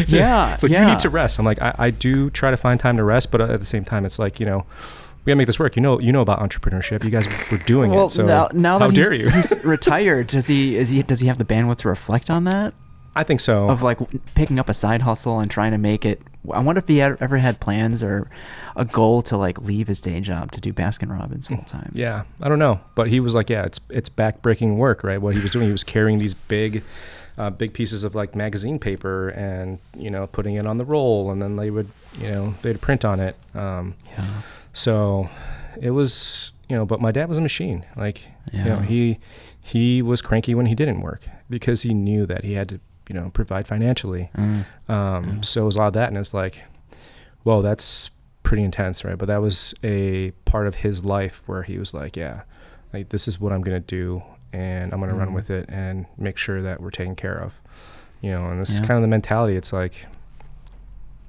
Yeah. It's like, you need to rest. I'm like, I do try to find time to rest, but at the same time, it's like, we gotta make this work. You know about entrepreneurship. You guys were doing it. So now how that dare you? He's retired, does he have the bandwidth to reflect on that? I think so. Of like picking up a side hustle and trying to make it. I wonder if he ever had plans or a goal to like leave his day job to do Baskin Robbins full time. Yeah, I don't know, but he was like, yeah, it's backbreaking work, right? What he was doing, he was carrying these big pieces of like magazine paper and putting it on the roll, and then they would they'd print on it. So it was but my dad was a machine. Like he was cranky when he didn't work because he knew that he had to provide financially. So it was a lot of that, and it's like, whoa, that's pretty intense, right? But that was a part of his life where he was like, yeah, like this is what I'm gonna do, and I'm going to run with it and make sure that we're taken care of, and this is kind of the mentality. It's like,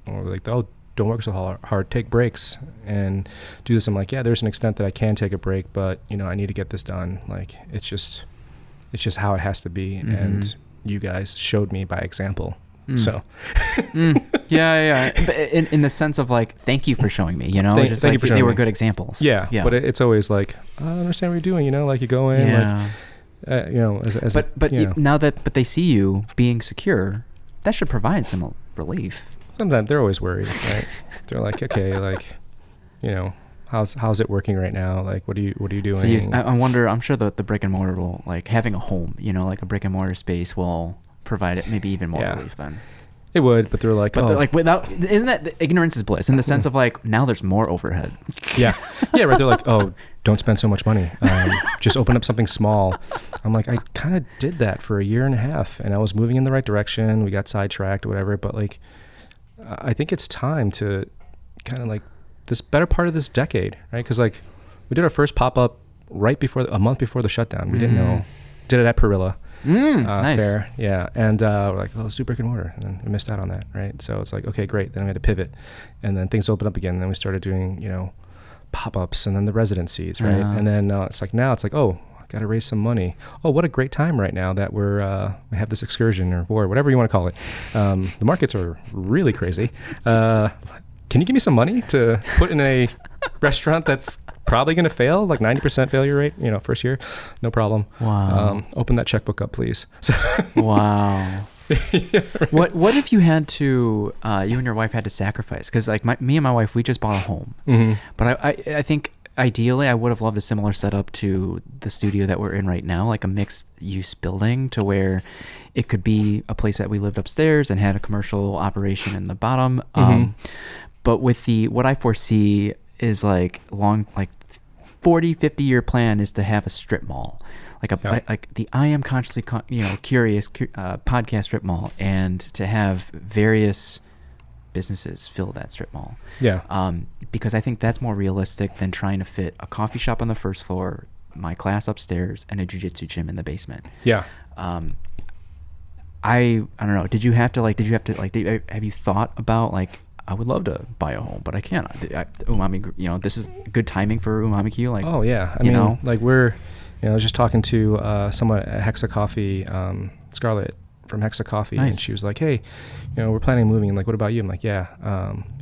oh, don't work so hard, take breaks and do this. I'm like, yeah, there's an extent that I can take a break, but I need to get this done. Like, it's just how it has to be. And you guys showed me by example. So yeah. But in the sense of like, thank you for showing me, thank you for showing they were good examples. Yeah. But it's always like, I don't understand what you're doing, like you go in, now that they see you being secure, that should provide some relief. Sometimes they're always worried, right? They're like, okay, like, how's it working right now? Like, what are you doing? So I wonder. I'm sure that the brick and mortar will, like, having a home, like a brick and mortar space will provide it maybe even more relief then. It would, but they're like, isn't that ignorance is bliss in the sense of like, now there's more overhead. Yeah, right. They're like, oh, don't spend so much money. Just open up something small. I'm like, I kind of did that for a year and a half, and I was moving in the right direction. We got sidetracked or whatever, but like, I think it's time to kind of like this better part of this decade, right? Because like, we did our first pop-up a month before the shutdown. We didn't know. Did it at Perilla. Nice. Fair, yeah. And we're like, let's do brick and mortar, and then we missed out on that, right? So it's like, okay, great. Then we had to pivot, and then things opened up again. And then we started doing, pop-ups and then the residencies, right? And then it's like, oh, I got to raise some money. Oh, what a great time right now that we have this excursion or whatever you want to call it. The markets are really crazy. Can you give me some money to put in a restaurant that's probably going to fail, like 90% failure rate, first year? No problem. Wow. Open that checkbook up, please. Wow. Yeah, right. What if you had to, you and your wife had to sacrifice? Because like me and my wife, we just bought a home. Mm-hmm. But I think ideally I would have loved a similar setup to the studio that we're in right now, like a mixed use building to where it could be a place that we lived upstairs and had a commercial operation in the bottom. Mm-hmm. But with what I foresee is like 40, 50 year plan is to have a strip mall. Like the I Am Consciously Curious podcast strip mall, and to have various businesses fill that strip mall. Yeah. Because I think that's more realistic than trying to fit a coffee shop on the first floor, my class upstairs, and a jiu-jitsu gym in the basement. Yeah. I don't know. Have you thought about like, I would love to buy a home, but I can't. Umami, this is good timing for Umami Q. Like, oh yeah. I mean, like I was just talking to someone at Hexa Coffee, Scarlett from Hexa Coffee, nice. And she was like, hey, we're planning on moving. Like, what about you? I'm like, yeah,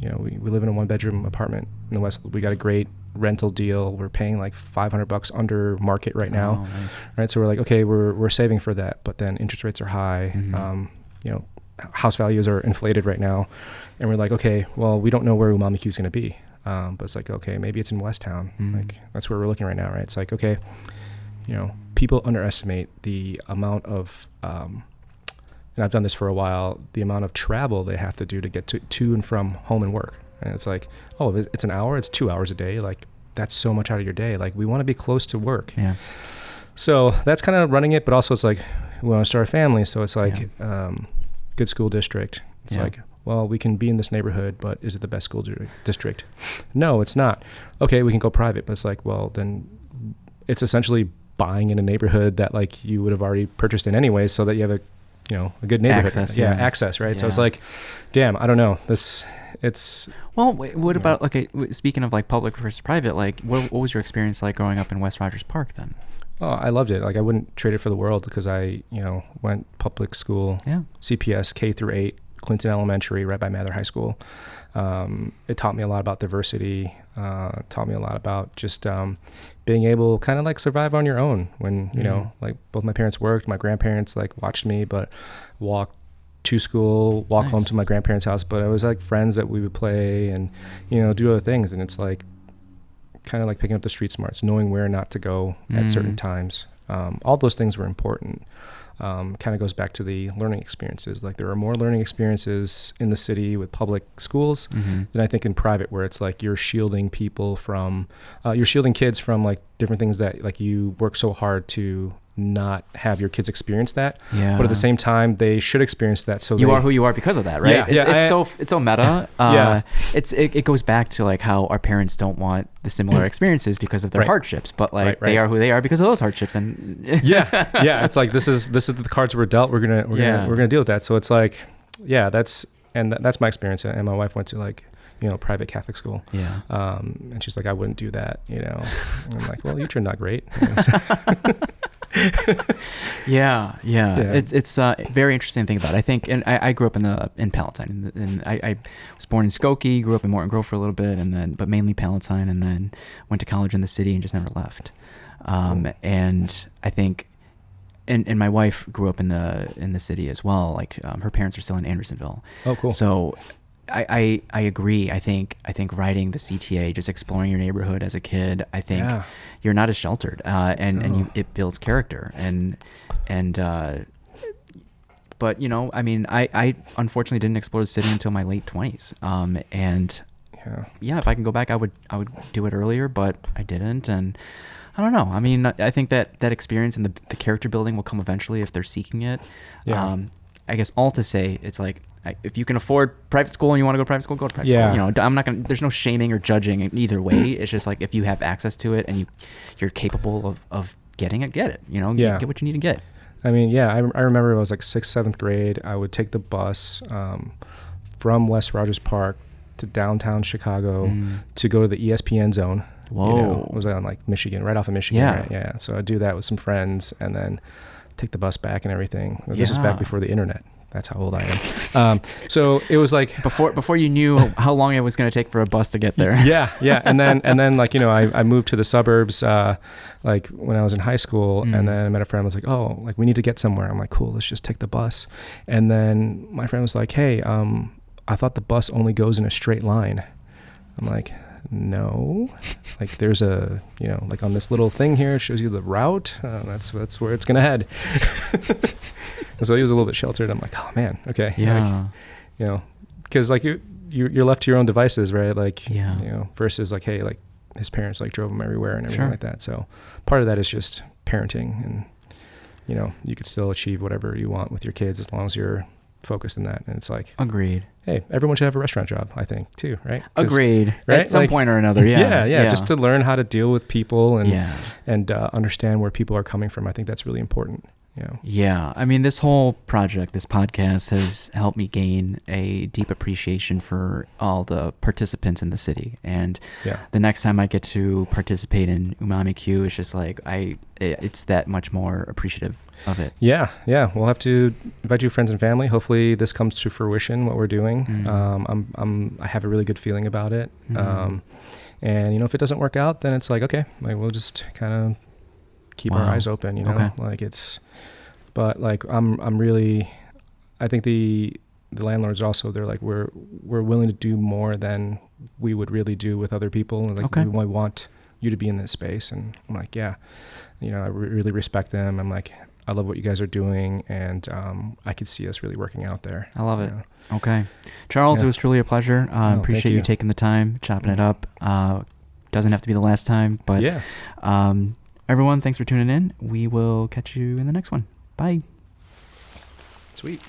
we live in a 1-bedroom apartment in the West. We got a great rental deal. We're paying like $500 under market right now. Oh, nice. Right. So we're like, okay, we're saving for that, but then interest rates are high. Mm-hmm. House values are inflated right now. And we're like, okay, well, we don't know where Umami Q is going to be. But it's like, okay, maybe it's in West Town. Mm-hmm. Like, that's where we're looking right now, right? It's like, okay, people underestimate the amount of, and I've done this for a while, the amount of travel they have to do to get to and from home and work. And it's like, oh, it's an hour, it's 2 hours a day. Like, that's so much out of your day. Like, we want to be close to work. Yeah. So that's kind of running it, but also it's like, we want to start a family. So it's like, good school district. It's like, well, we can be in this neighborhood, but is it the best school district? No, it's not. Okay, we can go private, but it's like, well, then it's essentially buying in a neighborhood that like you would have already purchased in anyway, so that you have a good neighborhood. Access, access, right? Yeah. So it's like, damn, I don't know. Well, what about, okay, speaking of like public versus private, like what was your experience like growing up in West Rogers Park then? Oh, I loved it. Like, I wouldn't trade it for the world because I, went public school, CPS, K through 8, Clinton Elementary, right by Mather High School. It taught me a lot about diversity, taught me a lot about just being able kind of like survive on your own when, like both my parents worked, my grandparents like watched me, but walked to school, walk home to my grandparents' house. But it was like friends that we would play and, do other things. And it's like kind of like picking up the street smarts, knowing where not to go at certain times. All those things were important. Kind of goes back to the learning experiences. Like, there are more learning experiences in the city with public schools than I think in private, where it's like you're shielding people from, you're shielding kids from like different things that like you work so hard to not have your kids experience that. Yeah. But at the same time, they should experience that. So you are who you are because of that, right? Yeah, it's so meta. It goes back to like how our parents don't want the similar experiences because of their hardships, but like they are who they are because of those hardships. And it's like this is the cards we're dealt. We're gonna deal with that. So it's like, that's my experience. And my wife went to like, private Catholic school. Yeah. And she's like, I wouldn't do that. And I'm like, well, you turned out great. Yeah. It's a very interesting thing about it. I think, and I grew up in Palatine, and I was born in Skokie, grew up in Morton Grove for a little bit, but mainly Palatine, and then went to college in the city and just never left. Cool. And I think, and my wife grew up in the city as well. Like, her parents are still in Andersonville. Oh, cool. So I agree. I think riding the CTA, just exploring your neighborhood as a kid, I think you're not as sheltered, and it builds character but I mean, I unfortunately didn't explore the city until my late 20s. If I can go back, I would do it earlier, but I didn't. And I don't know. I mean, I think that experience and the character building will come eventually if they're seeking it. Yeah. I guess all to say, it's like, if you can afford private school and you want to go to private school, go to private school. I'm not gonna. There's no shaming or judging in either way. It's just like, if you have access to it and you're capable of getting it, get it. Get what you need to get. I mean, I remember it was like 6th, 7th grade. I would take the bus from West Rogers Park to downtown Chicago to go to the ESPN zone. Whoa. You know, it was on like Michigan, right off of Michigan. Yeah. Right? Yeah. So I'd do that with some friends and then take the bus back and everything. This is back before the internet. That's how old I am. So it was like before you knew how long it was going to take for a bus to get there. Yeah. And then like, you know, I moved to the suburbs, like when I was in high school, and then I met a friend who was like, oh, like we need to get somewhere. I'm like, cool, let's just take the bus. And then my friend was like, hey, I thought the bus only goes in a straight line. I'm like, no, like there's a, you know, like on this little thing here, it shows you the route. That's where it's going to head. And so he was a little bit sheltered. I'm like, oh man, okay. Yeah. Like, you know, cause like you're left to your own devices, right? Like, you know, versus like, hey, like his parents like drove him everywhere and everything like that. So part of that is just parenting, and, you know, you could still achieve whatever you want with your kids as long as you're focused in that. And it's like, agreed. Hey, everyone should have a restaurant job, I think, too, right? Agreed. Right? At some point or another, yeah. Just to learn how to deal with people and understand where people are coming from. I think that's really important. You know? Yeah. I mean, this whole project, this podcast has helped me gain a deep appreciation for all the participants in the city. And the next time I get to participate in Umami Q, it's just like, it's that much more appreciative of it. Yeah. We'll have to invite you friends and family. Hopefully this comes to fruition, what we're doing. I have a really good feeling about it. And, you know, if it doesn't work out, then it's like, okay, like we'll just kind of keep our eyes open, you know, like but like I'm really, I think the landlords also, they're like, we're willing to do more than we would really do with other people. Like we want you to be in this space. And I'm like, yeah, you know, I really respect them. I'm like, I love what you guys are doing. And I could see us really working out there. I love it. Okay. Charles, it was truly a pleasure. Appreciate you taking the time, chopping it up. Doesn't have to be the last time, but everyone, thanks for tuning in. We will catch you in the next one. Bye. Sweet.